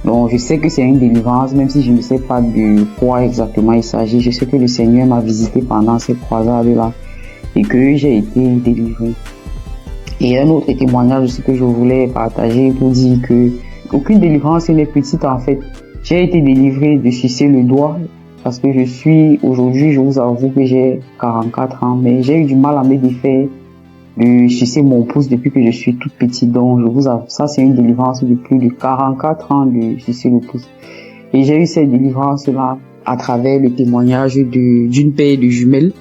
Donc je sais que c'est une délivrance, même si je ne sais pas de quoi exactement il s'agit. Je sais que le Seigneur m'a visité pendant cette croisade-là et que j'ai été délivré. Et un autre témoignage aussi que je voulais partager pour dire que aucune délivrance n'est petite en fait. J'ai été délivré de sucer le doigt parce que aujourd'hui, je vous avoue que j'ai 44 ans, mais j'ai eu du mal à me défaire de sucer mon pouce depuis que je suis toute petite. Donc je vous avoue, ça c'est une délivrance de plus de 44 ans de sucer le pouce. Et j'ai eu cette délivrance-là à travers le témoignage d'une paire de jumelles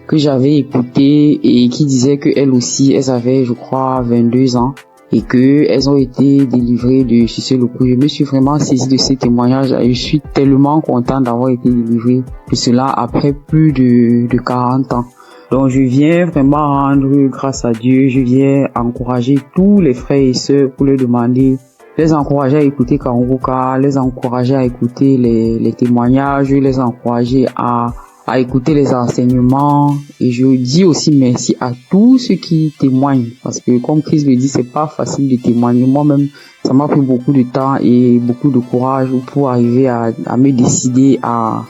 que j'avais écouté et qui disait qu'elles aussi, elles avaient, je crois, 22 ans et qu'elles ont été délivrées de sucer le pouce. Je me suis vraiment saisie de ces témoignages et je suis tellement content d'avoir été délivrée de cela après plus de 40 ans. Donc je viens vraiment rendre grâce à Dieu, je viens encourager tous les frères et sœurs pour leur demander, les encourager à écouter Kanguka, les encourager à écouter les témoignages, les encourager à écouter les enseignements. Et je dis aussi merci à tous ceux qui témoignent, parce que comme Christ le dit, c'est pas facile de témoigner. Moi-même, ça m'a pris beaucoup de temps et beaucoup de courage pour arriver à me décider à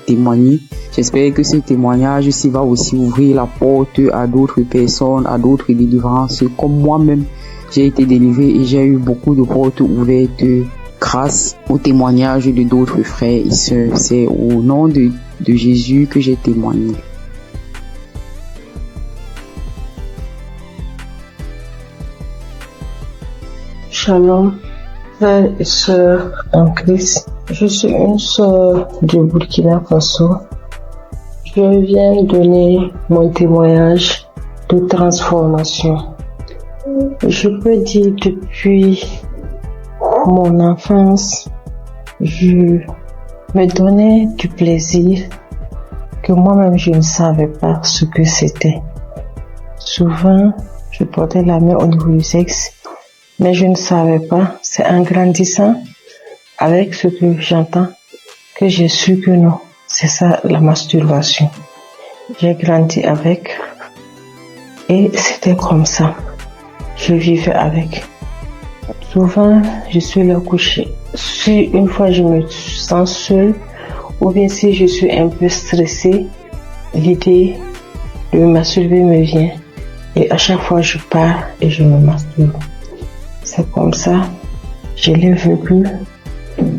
témoigner. J'espère que ce témoignage aussi va aussi ouvrir la porte à d'autres personnes, à d'autres délivrances. Comme moi-même, j'ai été délivré et j'ai eu beaucoup de portes ouvertes grâce au témoignage de d'autres frères et sœurs. C'est au nom de Jésus que j'ai témoigné. Shalom, frères et sœurs en Christ. Je suis une sœur du Burkina Faso. Je viens donner mon témoignage de transformation. Je peux dire depuis mon enfance, je me donnais du plaisir que moi-même je ne savais pas ce que c'était. Souvent, je portais la main au niveau du sexe, mais je ne savais pas. C'est en grandissant avec ce que j'entends que j'ai su que non, c'est ça la masturbation. J'ai grandi avec et c'était comme ça. Je vivais avec. Souvent, je suis là couchée. Si une fois je me sens seule ou bien si je suis un peu stressée, l'idée de me masturber me vient et à chaque fois je pars et je me masturbe. C'est comme ça, je l'ai vécu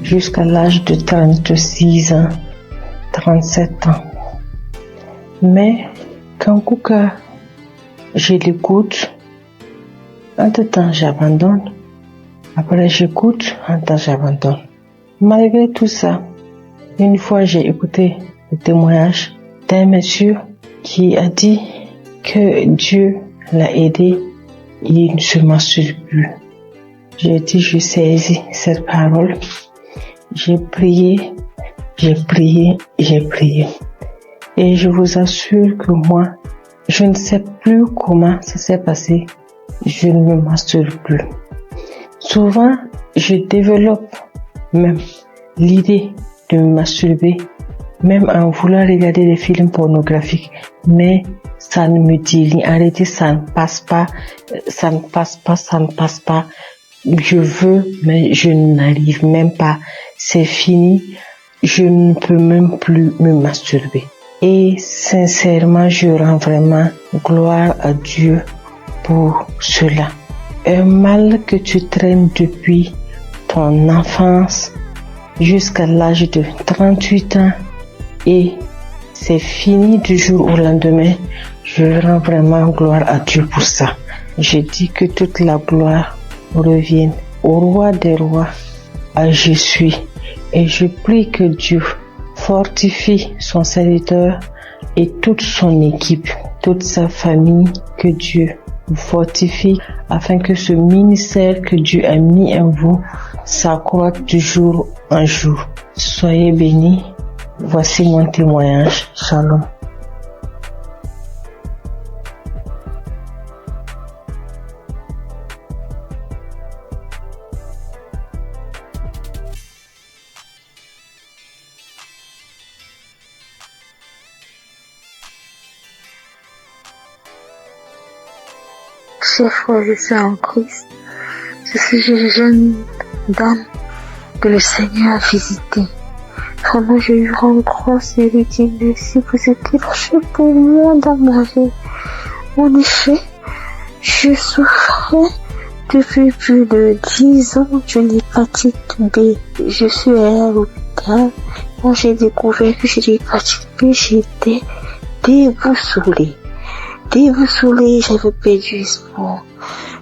jusqu'à l'âge de 36 ans, 37 ans. Mais quand Kouka, je l'écoute, entre-temps j'abandonne, après j'écoute, entre-temps j'abandonne. Malgré tout ça, une fois j'ai écouté le témoignage d'un monsieur qui a dit que Dieu l'a aidé, il ne se masturbe plus. J'ai dit, je saisis cette parole, j'ai prié. Et je vous assure que moi, je ne sais plus comment ça s'est passé. Je ne me masturbe plus. Souvent, je développe même l'idée de me masturber, même en voulant regarder des films pornographiques. Mais ça ne me dit rien. En réalité, ça ne passe pas. Je veux, mais je n'arrive même pas. C'est fini. Je ne peux même plus me masturber. Et sincèrement, je rends vraiment gloire à Dieu pour cela. Un mal que tu traînes depuis ton enfance jusqu'à l'âge de 38 ans et c'est fini du jour au lendemain. Je rends vraiment gloire à Dieu pour ça. Je dis que toute la gloire revienne au roi des rois, à Jésus. Et je prie que Dieu fortifie son serviteur et toute son équipe, toute sa famille, que Dieu vous fortifie afin que ce ministère que Dieu a mis en vous s'accroisse de jour en jour. Soyez bénis. Voici mon témoignage. Shalom. Chers frères et sœurs en Christ, je suis une jeune dame que le Seigneur a visitée. Vraiment, je lui rends grâce et lui dis merci, vous êtes marché pour moi dans ma vie. En effet, je souffrais depuis plus de 10 ans d'une hépatite B. Je suis allée à l'hôpital. Quand j'ai découvert que j'ai l'hépatite B, j'étais déboussolée. J'avais perdu espoir.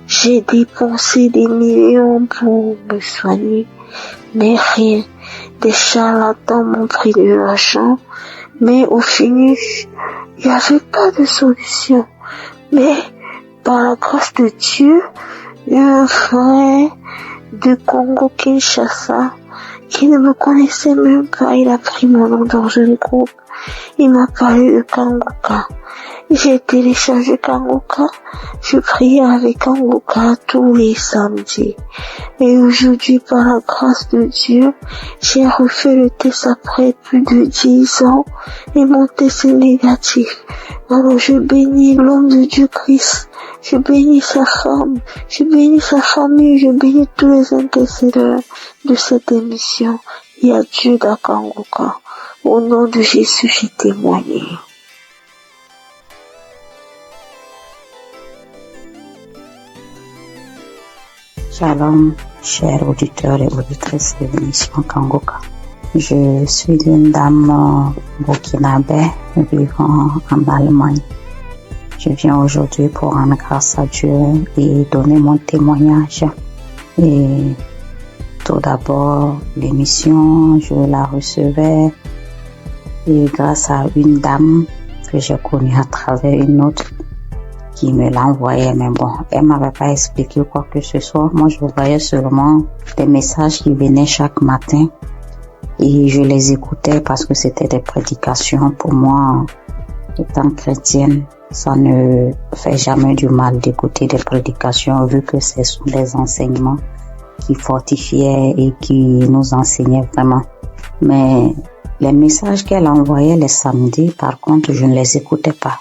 J'ai dépensé des millions pour me soigner, mais rien. Des charlatans m'ont pris de l'argent, mais au finish, il n'y avait pas de solution. Mais par la grâce de Dieu, un frère de Congo-Kinshasa qui ne me connaissait même pas, il a pris mon nom dans un groupe. Il m'a parlé de Kanguka. J'ai téléchargé Kanguka, je priais avec Kanguka tous les samedis. Et aujourd'hui, par la grâce de Dieu, j'ai refait le test après plus de 10 ans et mon test est négatif. Alors je bénis l'homme de Dieu Christ, je bénis sa femme, je bénis sa famille, je bénis tous les intercesseurs de cette émission. Il y a Dieu dans Kanguka. Au nom de Jésus, j'ai témoigné. Shalom, chers auditeurs et auditrices de l'émission Kanguka. Je suis une dame burkinabé vivant en Allemagne. Je viens aujourd'hui pour rendre grâce à Dieu et donner mon témoignage. Et tout d'abord, l'émission, je la recevais et grâce à une dame que j'ai connue à travers une autre qui me l'a envoyé, mais bon, elle m'avait pas expliqué quoi que ce soit. Moi, je voyais seulement des messages qui venaient chaque matin et je les écoutais parce que c'était des prédications. Pour moi, étant chrétienne, ça ne fait jamais du mal d'écouter des prédications vu que ce sont des enseignements qui fortifiaient et qui nous enseignaient vraiment. Mais les messages qu'elle envoyait les samedis, par contre, je ne les écoutais pas.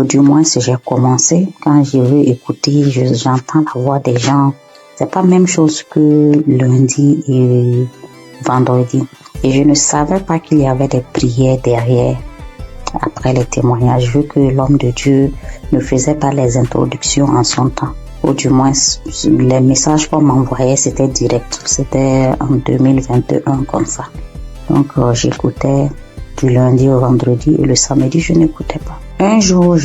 Du moins, si j'ai commencé, quand je veux écouter, j'entends la voix des gens. C'est pas la même chose que lundi et vendredi. Et je ne savais pas qu'il y avait des prières derrière, après les témoignages, vu que l'homme de Dieu ne faisait pas les introductions en son temps. Ou du moins, les messages qu'on m'envoyait, c'était direct. C'était en 2021, comme ça. Donc, j'écoutais du lundi au vendredi et le samedi, je n'écoutais pas. Un jour,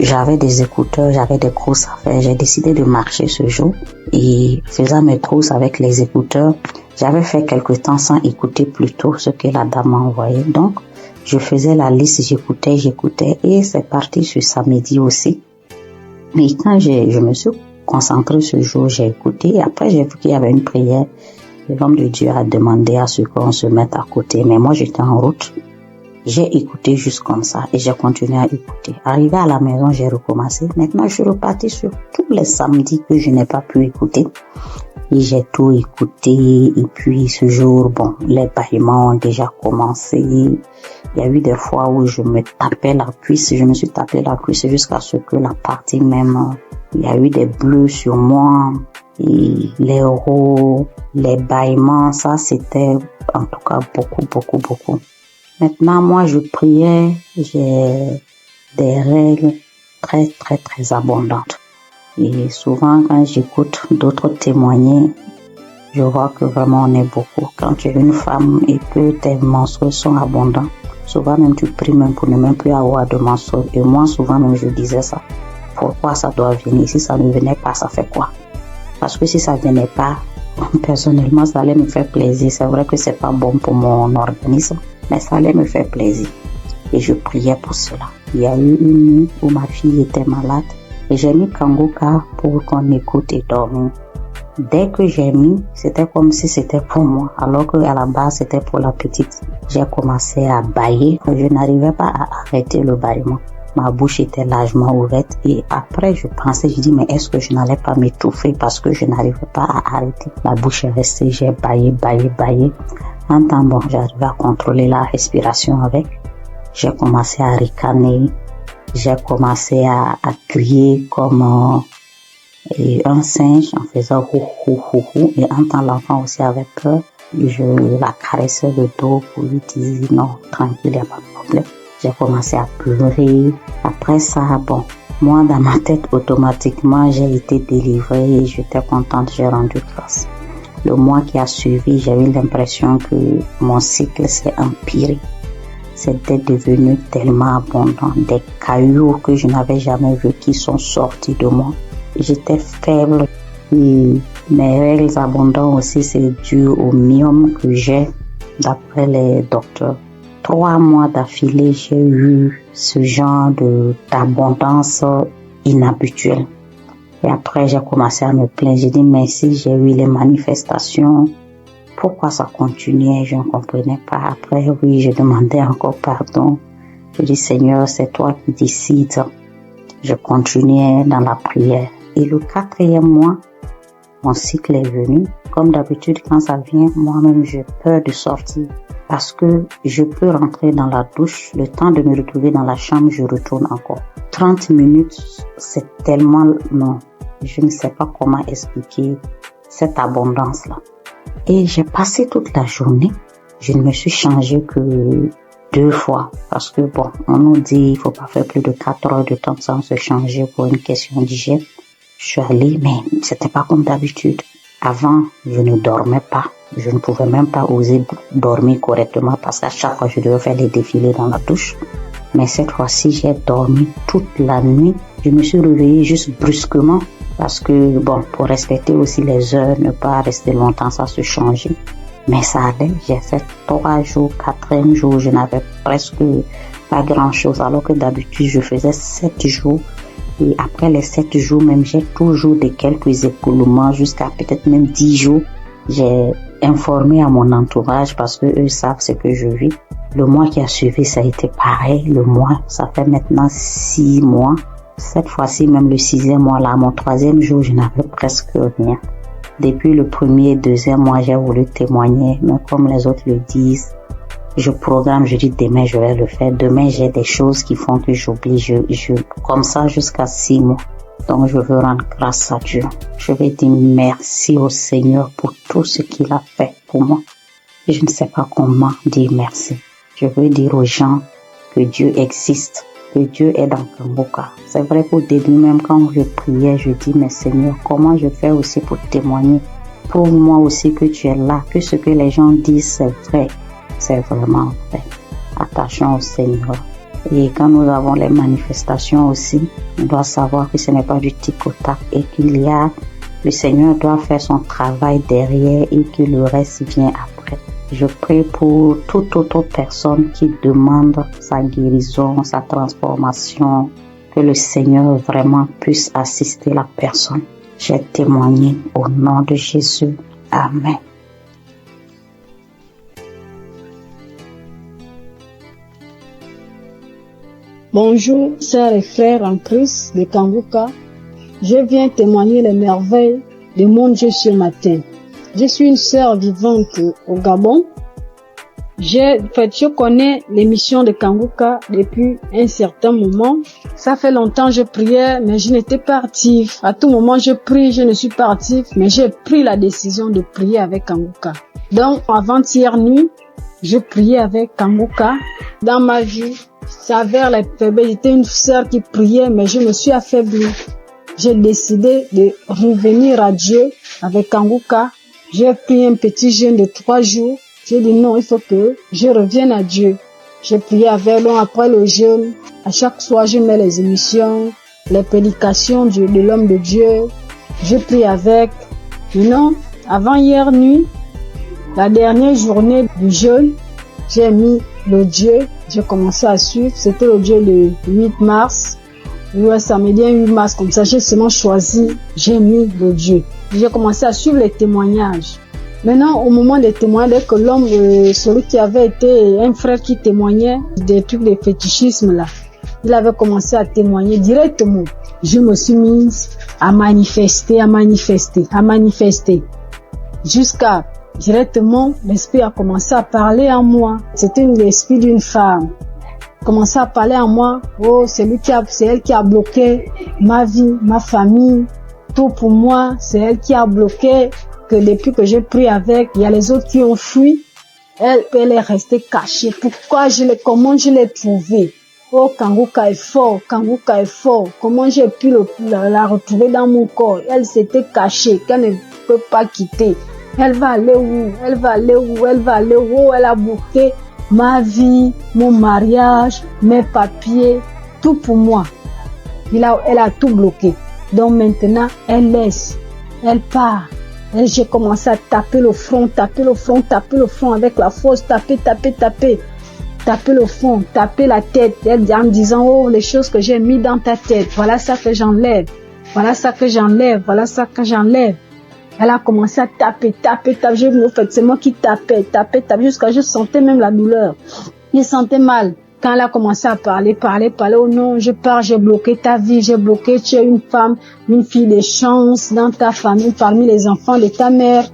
j'avais des écouteurs, j'avais des courses à faire. J'ai décidé de marcher ce jour et faisant mes courses avec les écouteurs, j'avais fait quelque temps sans écouter plutôt ce que la dame m'a envoyé. Donc, je faisais la liste, j'écoutais et c'est parti ce samedi aussi. Mais quand je me suis concentrée ce jour, j'ai écouté et après j'ai vu qu'il y avait une prière. L'homme de Dieu a demandé à ce qu'on se mette à côté, mais moi j'étais en route. J'ai écouté juste comme ça et j'ai continué à écouter. Arrivé à la maison, j'ai recommencé. Maintenant, je suis repartie sur tous les samedis que je n'ai pas pu écouter. Et j'ai tout écouté. Et puis, ce jour, bon, les bâillements ont déjà commencé. Il y a eu des fois où je me tapais la cuisse. Je me suis tapé la cuisse jusqu'à ce que la partie même, il y a eu des bleus sur moi. Et les roues, les bâillements, ça, c'était en tout cas beaucoup. Maintenant, moi, je priais, j'ai des règles très abondantes. Et souvent, quand j'écoute d'autres témoigner, je vois que vraiment on est beaucoup. Quand tu es une femme et que tes menstrues sont abondantes, souvent même tu pries même pour ne même plus avoir de menstrues. Et moi, souvent même, je disais ça. Pourquoi ça doit venir? Si ça ne venait pas, ça fait quoi? Parce que si ça ne venait pas, personnellement, ça allait me faire plaisir. C'est vrai que c'est pas bon pour mon organisme, mais ça allait me faire plaisir. Et je priais pour cela. Il y a eu une nuit où ma fille était malade et j'ai mis Kanguka pour qu'on écoute et dormir. Dès que j'ai mis, c'était comme si c'était pour moi, alors qu'à la base c'était pour la petite. J'ai commencé à bâiller. Je n'arrivais pas à arrêter le bâillement. Ma bouche était largement ouverte et après je pensais, je dis mais est-ce que je n'allais pas m'étouffer parce que je n'arrivais pas à arrêter. La bouche est restée, j'ai bâillé. En temps bon, j'arrivais à contrôler la respiration avec. J'ai commencé à ricaner, j'ai commencé à crier comme un singe en faisant hou. Et en temps l'enfant aussi avait peur, je la caressais le dos pour lui dire non, tranquille, il n'y a pas de problème. J'ai commencé à pleurer. Après ça, bon, moi dans ma tête automatiquement j'ai été délivrée et j'étais contente, j'ai rendu grâce. Le mois qui a suivi, j'ai eu l'impression que mon cycle s'est empiré. C'était devenu tellement abondant, des cailloux que je n'avais jamais vus qui sont sortis de moi. J'étais faible et mes règles abondantes aussi, c'est dû au myome que j'ai d'après les docteurs. 3 mois d'affilée, j'ai eu ce genre d'abondance inhabituelle. Et après, j'ai commencé à me plaindre. J'ai dit, mais si j'ai eu les manifestations, pourquoi ça continuait? Je ne comprenais pas. Après, oui, je demandais encore pardon. Je dis, Seigneur, c'est toi qui décides. Je continuais dans la prière. Et le 4e mois, mon cycle est venu. Comme d'habitude, quand ça vient, moi-même, j'ai peur de sortir. Parce que je peux rentrer dans la douche, le temps de me retrouver dans la chambre, je retourne encore. 30 minutes, c'est tellement long. Je ne sais pas comment expliquer cette abondance-là. Et j'ai passé toute la journée. Je ne me suis changée que 2 fois. Parce que bon, on nous dit il faut pas faire plus de 4 heures de temps sans se changer pour une question d'hygiène. Je suis allée, mais c'était pas comme d'habitude. Avant, je ne dormais pas. Je ne pouvais même pas oser dormir correctement parce qu'à chaque fois, je devais faire les défilés dans la douche. Mais cette fois-ci, j'ai dormi toute la nuit. Je me suis réveillée juste brusquement parce que, bon, pour respecter aussi les heures, ne pas rester longtemps sans se changer. Mais ça allait. J'ai fait 3 jours, 4e jour, je n'avais presque pas grand-chose. Alors que d'habitude, je faisais 7 jours. Et après les 7 jours même, j'ai toujours de quelques épaulements jusqu'à peut-être même 10 jours. J'ai informé à mon entourage parce que eux savent ce que je vis. Le mois qui a suivi, ça a été pareil. Le mois, ça fait maintenant 6 mois. Cette fois-ci, même le 6e mois là, mon 3e jour, je n'avais presque rien. Depuis le premier et deuxième mois, j'ai voulu témoigner, mais comme les autres le disent, je programme, je dis demain je vais le faire. Demain j'ai des choses qui font que j'oublie, comme ça jusqu'à 6 mois. Donc je veux rendre grâce à Dieu. Je vais dire merci au Seigneur pour tout ce qu'il a fait pour moi. Et je ne sais pas comment dire merci. Je veux dire aux gens que Dieu existe, que Dieu est dans Kanguka. C'est vrai qu'au début, même quand je priais, je dis, mais Seigneur, comment je fais aussi pour témoigner? Prouve-moi aussi que tu es là, que ce que les gens disent, c'est vrai. C'est vraiment vrai. Attachons au Seigneur. Et quand nous avons les manifestations aussi, on doit savoir que ce n'est pas du tic-au-tac et le Seigneur doit faire son travail derrière et que le reste vient après. Je prie pour toute autre personne qui demande sa guérison, sa transformation, que le Seigneur vraiment puisse assister la personne. J'ai témoigné au nom de Jésus. Amen. Bonjour, sœurs et frères en Christ de Kanguka. Je viens témoigner les merveilles de mon Dieu ce matin. Je suis une sœur vivante au Gabon. Je connais l'émission de Kanguka depuis un certain moment. Ça fait longtemps que je priais, mais je n'étais pas active. À tout moment, je prie, je ne suis pas active, mais j'ai pris la décision de prier avec Kanguka. Donc, avant-hier nuit, je priais avec Kanguka. Dans ma vie, ça avait la faiblesse. J'étais une sœur qui priait, mais je me suis affaiblie. J'ai décidé de revenir à Dieu avec Kanguka. J'ai pris un petit jeûne de 3 jours. J'ai dit non, il faut que je revienne à Dieu. J'ai prié avec lui après le jeûne. À chaque soir, je mets les émissions, les prédications de l'homme de Dieu. Je prie avec. Non, avant hier nuit, la dernière journée du jeûne, j'ai mis le Dieu. J'ai commencé à suivre. C'était le Dieu le 8 mars. Ouais, samedi 8 mars, comme ça, j'ai seulement choisi, j'ai mis le Dieu. J'ai commencé à suivre les témoignages. Maintenant, au moment des témoignages, dès que l'homme, celui qui avait été un frère qui témoignait des trucs de fétichisme là, il avait commencé à témoigner directement. Je me suis mise à manifester. Jusqu'à directement, l'esprit a commencé à parler en moi. C'était l'esprit d'une femme. Commençait à parler à moi. Oh, c'est elle qui a bloqué ma vie, ma famille, tout pour moi. C'est elle qui a bloqué que depuis que j'ai pris avec, il y a les autres qui ont fui. Elle est restée cachée. Comment je l'ai trouvée? Oh, Kanguka est fort, Kanguka est fort. Comment j'ai pu la retrouver dans mon corps? Elle s'était cachée, qu'elle ne peut pas quitter. Elle va aller où? Elle a bloqué ma vie, mon mariage, mes papiers, tout pour moi. Elle a tout bloqué. Donc maintenant, elle laisse, elle part. J'ai commencé à taper le front avec la force, taper le front, taper la tête, en disant, oh, les choses que j'ai mis dans ta tête, voilà ça que j'enlève. Elle a commencé à taper. C'est moi qui tapais, jusqu'à je sentais même la douleur. Je sentais mal. Quand elle a commencé à parler, oh non, je pars, j'ai bloqué ta vie, tu es une femme, une fille de chance dans ta famille, parmi les enfants de ta mère.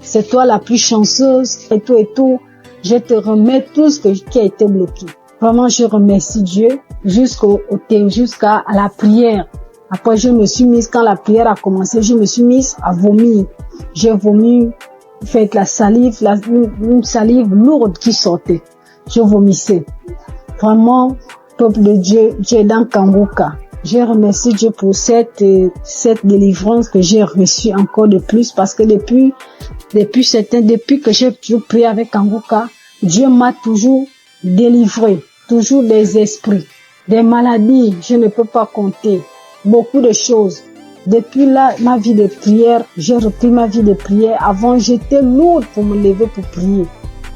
C'est toi la plus chanceuse, et tout. Je te remets tout ce qui a été bloqué. Vraiment, je remercie Dieu jusqu'à la prière. Après, je me suis mise, quand la prière a commencé, je me suis mise à vomir. J'ai vomi, fait la salive, une salive lourde qui sortait. Je vomissais. Vraiment, peuple de Dieu, Dieu est dans Kanguka. Je remercie Dieu pour cette délivrance que j'ai reçue encore de plus, parce que depuis que j'ai toujours prié avec Kanguka, Dieu m'a toujours délivré, toujours des esprits, des maladies, je ne peux pas compter. Beaucoup de choses. Depuis là, ma vie de prière, j'ai repris ma vie de prière. Avant, j'étais lourde pour me lever pour prier.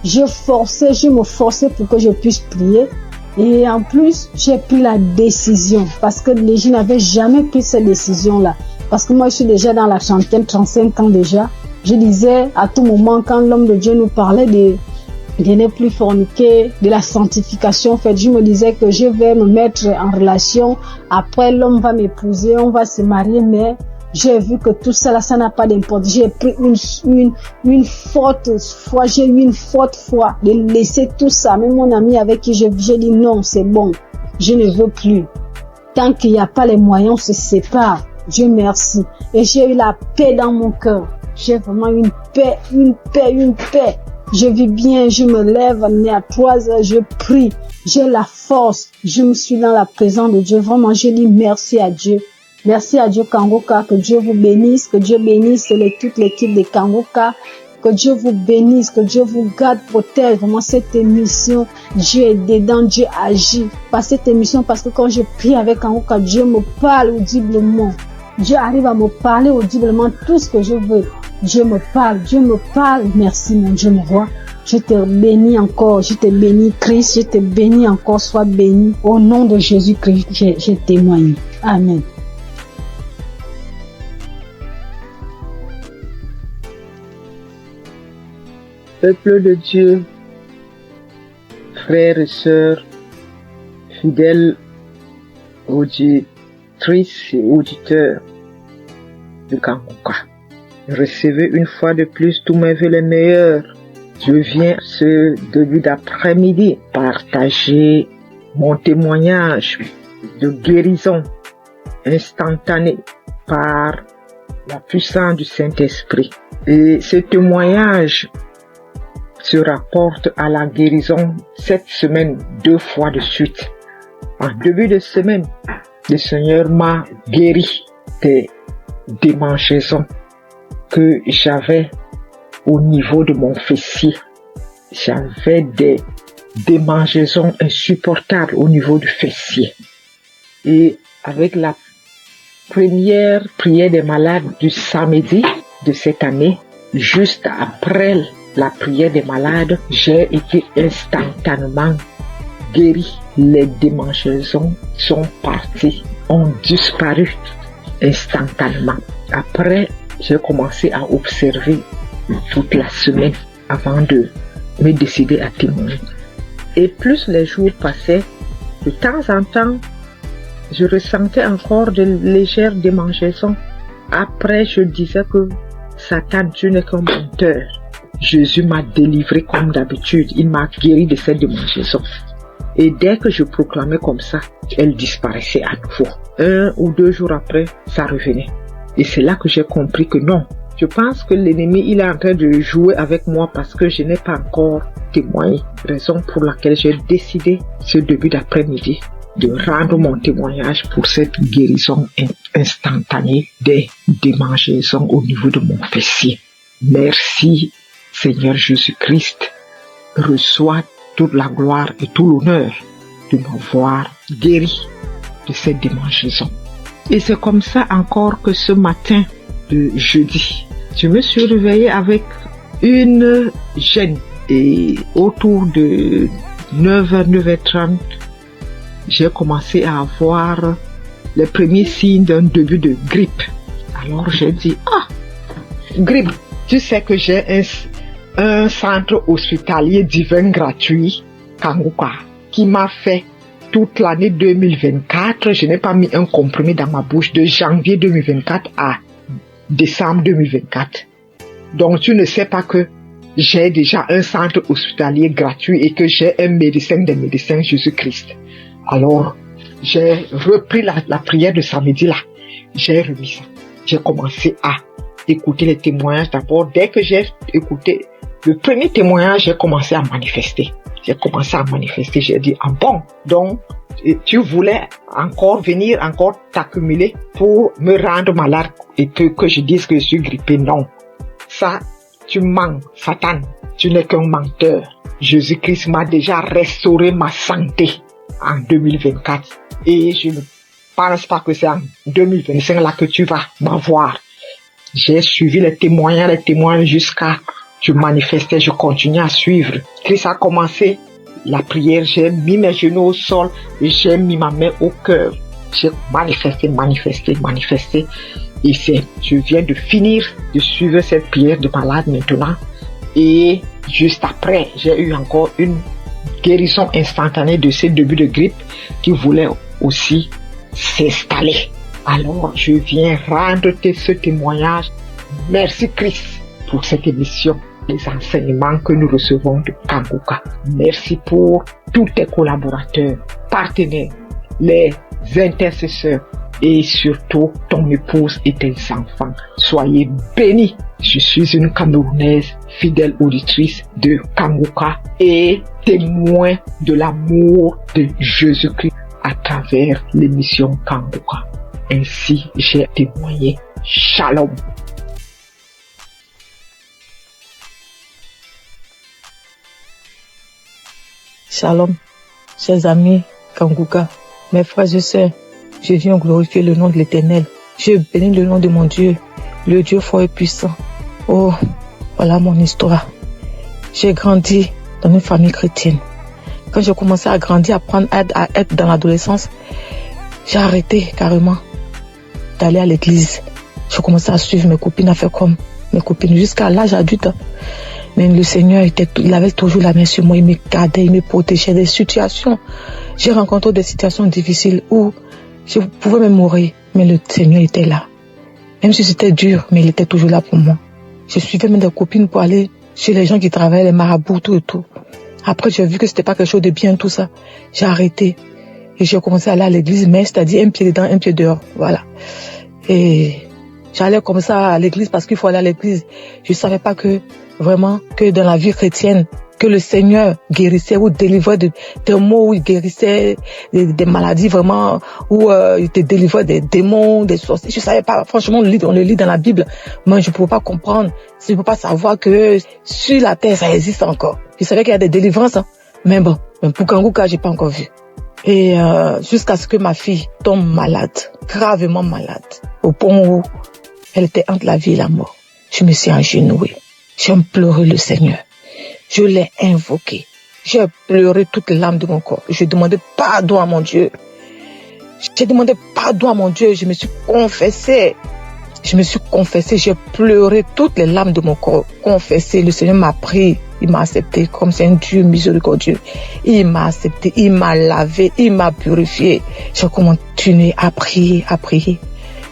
Je me forçais pour que je puisse prier. Et en plus, j'ai pris la décision. Parce que je n'avais jamais pris cette décision-là. Parce que moi, je suis déjà dans la trentaine, 35 ans déjà. Je disais à tout moment, quand l'homme de Dieu nous parlait de ne plus forniquer, de la sanctification, en fait, je me disais que je vais me mettre en relation. Après, l'homme va m'épouser, on va se marier, mais J'ai vu que tout ça là, ça n'a pas d'importance. J'ai pris une forte foi, j'ai eu une forte foi de laisser tout ça. Même mon ami avec qui j'ai dit non, c'est bon, je ne veux plus. Tant qu'il n'y a pas les moyens, on se sépare. Dieu merci. Et j'ai eu la paix dans mon cœur. J'ai vraiment une paix. Je vis bien, je me lève à 3 heures, je prie. J'ai la force. Je me suis dans la présence de Dieu. Vraiment, je dis merci à Dieu. Merci à Dieu Kangoka. Que Dieu vous bénisse. Que Dieu bénisse toute l'équipe de Kangoka. Que Dieu vous bénisse. Que Dieu vous garde, protège. Vraiment, cette émission, Dieu est dedans, Dieu agit. Par cette émission, parce que quand je prie avec Kangoka, Dieu me parle audiblement. Dieu arrive à me parler audiblement tout ce que je veux. Dieu me parle. Merci mon Dieu, mon roi. Je te bénis encore, je te bénis Christ, je te bénis encore, sois béni. Au nom de Jésus-Christ, je témoigne. Amen. Peuple de Dieu, frères et sœurs, fidèles auditrices et auditeurs de Kangoka, recevez une fois de plus tous mes vœux les meilleurs. Je viens ce début d'après-midi partager mon témoignage de guérison instantanée par la puissance du Saint-Esprit. Et ce témoignage se rapporte à la guérison cette semaine 2 fois de suite. En début de semaine, le Seigneur m'a guéri des démangeaisons que j'avais au niveau de mon fessier. J'avais des démangeaisons insupportables au niveau du fessier. Et avec la première prière des malades du samedi de cette année, juste après la prière des malades, j'ai été instantanément guéri. Les démangeaisons sont parties, ont disparu instantanément. Après, j'ai commencé à observer toute la semaine avant de me décider à témoigner. Et plus les jours passaient, de temps en temps, je ressentais encore de légères démangeaisons. Après, je disais que Satan, tu n'es qu'un menteur. Jésus m'a délivré comme d'habitude. Il m'a guéri de cette démangeaison. Et dès que je proclamais comme ça, elle disparaissait à nouveau. 1 ou 2 jours après, ça revenait. Et c'est là que j'ai compris que non. Je pense que l'ennemi, il est en train de jouer avec moi parce que je n'ai pas encore témoigné. Raison pour laquelle j'ai décidé ce début d'après-midi de rendre mon témoignage pour cette guérison instantanée des démangeaisons au niveau de mon fessier. Merci Seigneur Jésus-Christ. Reçois toute la gloire et tout l'honneur de m'avoir guéri de cette démangeaison. Et c'est comme ça encore que ce matin de jeudi, je me suis réveillée avec une gêne. Et autour de 9h, 9h30, j'ai commencé à avoir les premiers signes d'un début de grippe. Alors j'ai dit, grippe, tu sais que j'ai un centre hospitalier divin gratuit, Kangoka, qui m'a fait toute l'année 2024. Je n'ai pas mis un comprimé dans ma bouche de janvier 2024 à décembre 2024. Donc tu ne sais pas que j'ai déjà un centre hospitalier gratuit et que j'ai un médecin des médecins, Jésus-Christ. Alors, j'ai repris la prière de samedi là. J'ai remis ça. J'ai commencé à écouter les témoignages d'abord. Dès que j'ai écouté le premier témoignage, j'ai commencé à manifester. J'ai dit, bon, donc tu voulais encore venir, encore t'accumuler pour me rendre malade et que je dise que je suis grippé. Non, ça, tu mens, Satan, tu n'es qu'un menteur. Jésus-Christ m'a déjà restauré ma santé en 2024 et je ne pense pas que c'est en 2025 là que tu vas m'avoir. J'ai suivi les témoignages jusqu'à je manifestais, je continuais à suivre. Christ a commencé la prière, j'ai mis mes genoux au sol et j'ai mis ma main au cœur. J'ai manifesté. Et je viens de finir de suivre cette prière de malade maintenant. Et juste après, j'ai eu encore une guérison instantanée de ce début de grippe qui voulait aussi s'installer. Alors, je viens rendre ce témoignage. Merci Christ pour cette émission, les enseignements que nous recevons de Kanguka. Merci pour tous tes collaborateurs, partenaires, les intercesseurs et surtout ton épouse et tes enfants. Soyez bénis. Je suis une Camerounaise fidèle auditrice de Kanguka et témoin de l'amour de Jésus-Christ à travers l'émission Kanguka. Ainsi, j'ai témoigné. Shalom. Shalom, chers amis Kanguka, mes frères et sœurs, je viens glorifier le nom de l'Éternel. Je bénis le nom de mon Dieu, le Dieu fort et puissant. Oh, voilà mon histoire. J'ai grandi dans une famille chrétienne. Quand j'ai commencé à grandir, à être dans l'adolescence, j'ai arrêté carrément d'aller à l'église. J'ai commencé à suivre mes copines, à faire comme mes copines jusqu'à l'âge adulte. Mais le Seigneur il avait toujours la main sur moi, il me gardait, il me protégeait des situations. J'ai rencontré des situations difficiles où je pouvais même mourir, mais le Seigneur était là. Même si c'était dur, mais il était toujours là pour moi. Je suivais même des copines pour aller chez les gens qui travaillaient, les marabouts, tout et tout. Après, j'ai vu que c'était pas quelque chose de bien, tout ça. J'ai arrêté. Et j'ai commencé à aller à l'église, mais c'est-à-dire un pied dedans, un pied dehors. Voilà. Et j'allais comme ça à l'église parce qu'il faut aller à l'église. Je savais pas que, vraiment, que dans la vie chrétienne, que le Seigneur guérissait ou délivrait des maux, où il guérissait des maladies vraiment, où il te délivrait des démons, des sorciers. Je savais pas, franchement, on le lit dans la Bible. Moi, je pouvais pas comprendre, je pouvais pas savoir que sur la terre, ça existe encore. Je savais qu'il y a des délivrances, hein. Mais bon, même pour Kanguka, j'ai pas encore vu. Et jusqu'à ce que ma fille tombe malade, gravement malade, au point où elle était entre la vie et la mort. Je me suis agenouillée. J'ai pleuré le Seigneur. Je l'ai invoqué. J'ai pleuré toutes les larmes de mon corps. Je demandais pardon à mon Dieu. J'ai demandé pardon à mon Dieu. Je me suis confessée. J'ai pleuré toutes les larmes de mon corps. Confessé. Le Seigneur m'a pris. Il m'a accepté comme c'est un Dieu miséricordieux. Il m'a accepté. Il m'a lavé. Il m'a purifié. J'ai continué à prier.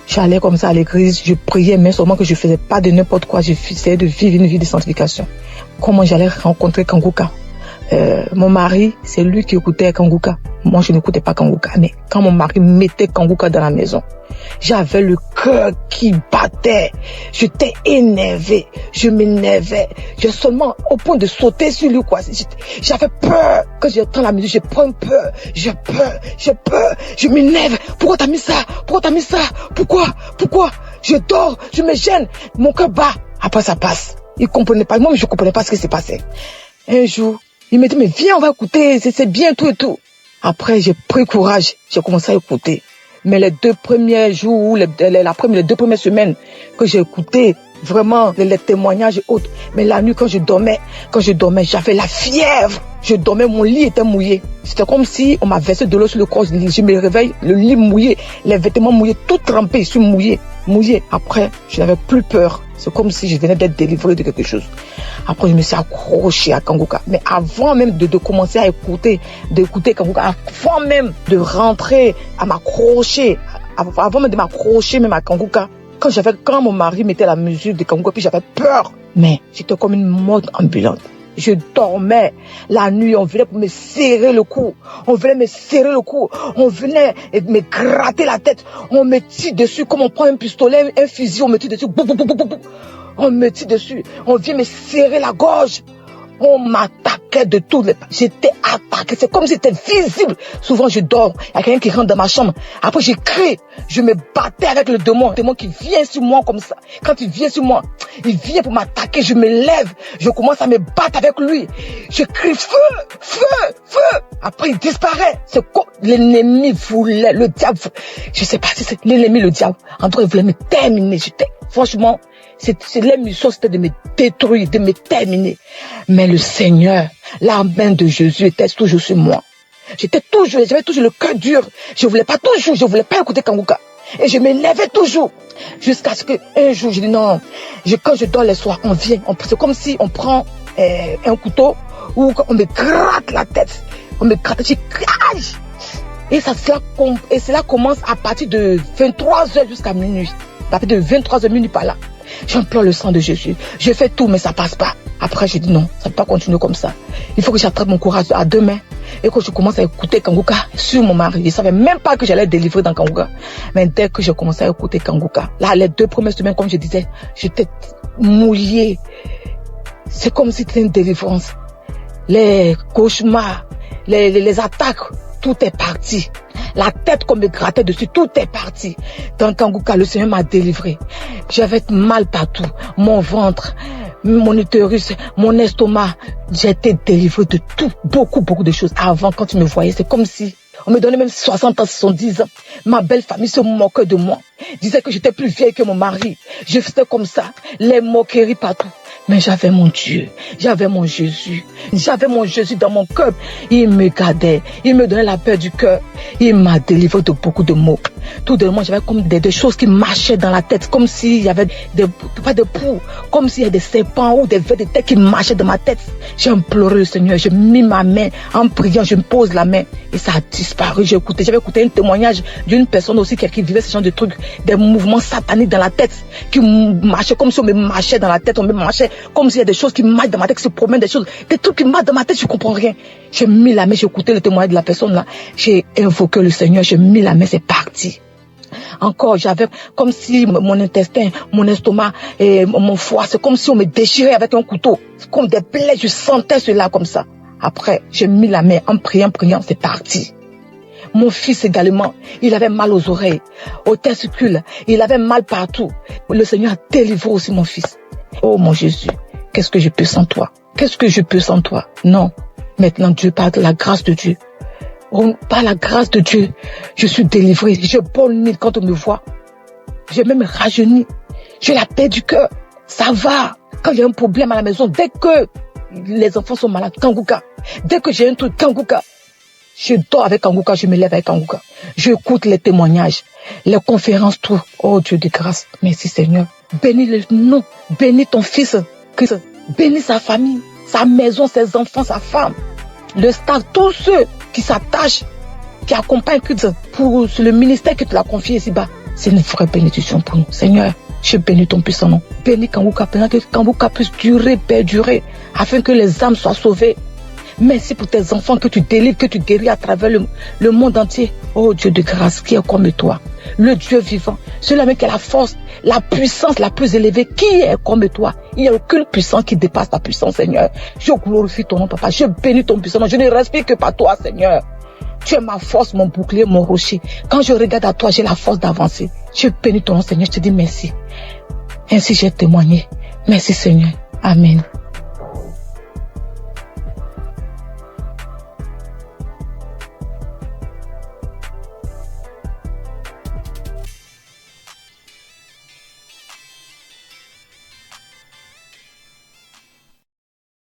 J'allais comme ça à l'église. Je priais, mais seulement que je faisais pas de n'importe quoi. J'essayais de vivre une vie de sanctification. Comment j'allais rencontrer Kanguka? Mon mari, c'est lui qui écoutait Kanguka. Moi, je n'écoutais pas Kanguka. Mais quand mon mari mettait Kanguka dans la maison, j'avais le cœur qui battait. J'étais énervé. Je m'énervais. J'ai seulement au point de sauter sur lui, quoi. J'avais peur. Quand j'entends la musique, je prends peur. J'ai peur. Je m'énerve. Pourquoi t'as mis ça? Pourquoi? Je dors. Je me gêne. Mon cœur bat. Après, ça passe. Il comprenait pas. Moi, je comprenais pas ce qui s'est passé. Un jour, il me dit, mais viens, on va écouter, c'est bien, tout et tout. Après, j'ai pris courage. J'ai commencé à écouter. Mais les 2 premiers jours, les 2 premières semaines que j'ai écouté, vraiment, les témoignages et autres. Mais la nuit, quand je dormais, j'avais la fièvre. Je dormais, mon lit était mouillé. C'était comme si on m'a versé de l'eau sur le corps. Je me réveille, le lit mouillé, les vêtements mouillés, tout trempé, je suis mouillé. Après, je n'avais plus peur. C'est comme si je venais d'être délivré de quelque chose. Après, je me suis accroché à Kanguka. Mais avant même de commencer à d'écouter Kanguka, avant même de rentrer à m'accrocher, avant même de m'accrocher même à Kanguka, quand mon mari mettait la musique de Kanguka, puis j'avais peur. Mais j'étais comme une morte ambulante. Je dormais. La nuit, on venait pour me serrer le cou. On venait me gratter la tête. On me tire dessus comme on prend un pistolet, un fusil, on me tire dessus. On me tire dessus. On vient me serrer la gorge. On m'attaquait de tous les... J'étais attaqué. C'est comme si c'était visible. Souvent, je dors. Il y a quelqu'un qui rentre dans ma chambre. Après, je crie. Je me battais avec le démon. Le démon qui vient sur moi comme ça. Quand il vient sur moi, il vient pour m'attaquer. Je me lève. Je commence à me battre avec lui. Je crie feu. Après, il disparaît. C'est comme l'ennemi voulait, le diable. Je sais pas si c'est l'ennemi, le diable. En tout cas, il voulait me terminer. Franchement, l'émission, c'était de me détruire, de me terminer. Mais le Seigneur, la main de Jésus était toujours sur moi. J'avais toujours le cœur dur. Je voulais pas écouter Kanguka. Et je m'élevais toujours. Jusqu'à ce qu'un jour, je dis non. Quand je dors les soirs, on vient. C'est comme si on prend un couteau ou on me gratte la tête. On me gratte. Et cela commence à partir de 23h jusqu'à minuit. À partir de 23h minuit par là. J'implore le sang de Jésus. Je fais tout, mais ça passe pas. Après, j'ai dit non, ça ne peut pas continuer comme ça. Il faut que j'attrape mon courage à deux mains et que je commence à écouter Kanguka sur mon mari. Je ne savais même pas que j'allais délivrer dans Kanguka. Mais dès que j'ai commencé à écouter Kanguka, là, les 2 premières semaines, comme je disais, j'étais mouillée. C'est comme si c'était une délivrance. Les cauchemars, les attaques, tout est parti. La tête qu'on me grattait dessus, tout est parti. Dans Kanguka, le Seigneur m'a délivré. J'avais mal partout. Mon ventre, mon utérus, mon estomac. J'ai été délivré de tout. Beaucoup de choses. Avant, quand tu me voyais, c'est comme si on me donnait même 60 ans, 70 ans. Ma belle famille se moquait de moi. Disait que j'étais plus vieille que mon mari. Je faisais comme ça. Les moqueries partout. Mais j'avais mon Dieu, j'avais mon Jésus dans mon cœur. Il me gardait, il me donnait la paix du cœur. Il m'a délivré de beaucoup de maux. Tout de moi, j'avais comme des choses qui marchaient dans la tête, comme s'il y avait pas de poux, comme s'il y avait des serpents ou des vers de tête qui marchaient dans ma tête. J'ai imploré le Seigneur, j'ai mis ma main en priant, je me pose la main et ça a disparu. J'avais écouté un témoignage d'une personne aussi qui vivait ce genre de trucs, des mouvements sataniques dans la tête, qui marchaient comme si on me marchait dans la tête, on me marchait comme s'il y a des choses qui marchent dans ma tête, qui se promènent, des trucs qui marchent dans ma tête, je comprends rien. J'ai mis la main, j'ai écouté le témoignage de la personne là, j'ai invoqué le Seigneur, j'ai mis la main, c'est parti. Encore, j'avais comme si mon intestin, mon estomac et mon foie, c'est comme si on me déchirait avec un couteau. C'est comme des plaies, je sentais cela comme ça. Après, j'ai mis la main en priant, c'est parti. Mon fils également, il avait mal aux oreilles, aux testicules, il avait mal partout. Le Seigneur a délivré aussi mon fils. Oh mon Jésus, qu'est-ce que je peux sans toi? Qu'est-ce que je peux sans toi? Non, maintenant Dieu parle de la grâce de Dieu. Oh, par la grâce de Dieu, je suis délivré. Je bonne quand on me voit. J'ai même rajeuni. J'ai la paix du cœur. Ça va. Quand il y a un problème à la maison, dès que les enfants sont malades, Kanguka. Dès que j'ai un truc, Kanguka. Je dors avec Kanguka, je me lève avec Kanguka. J'écoute les témoignages, les conférences, tout. Oh Dieu de grâce. Merci Seigneur. Bénis le nom. Bénis ton fils. Bénis sa famille, sa maison, ses enfants, sa femme. Le staff, tous ceux qui s'attachent, qui accompagnent pour le ministère que tu l'as confié ici-bas. C'est une vraie bénédiction pour nous. Seigneur, je bénis ton puissant nom. Bénis Kanguka, que Kanguka puisse durer, perdurer, afin que les âmes soient sauvées. Merci pour tes enfants que tu délivres, que tu guéris à travers le monde entier. Oh Dieu de grâce, qui est comme toi, le Dieu vivant, celui qui a la force, la puissance la plus élevée, qui est comme toi. Il n'y a aucune puissance qui dépasse ta puissance, Seigneur. Je glorifie ton nom, Papa. Je bénis ton puissant nom. Je ne respire que par toi, Seigneur. Tu es ma force, mon bouclier, mon rocher. Quand je regarde à toi, j'ai la force d'avancer. Je bénis ton nom, Seigneur. Je te dis merci. Ainsi j'ai témoigné. Merci, Seigneur. Amen.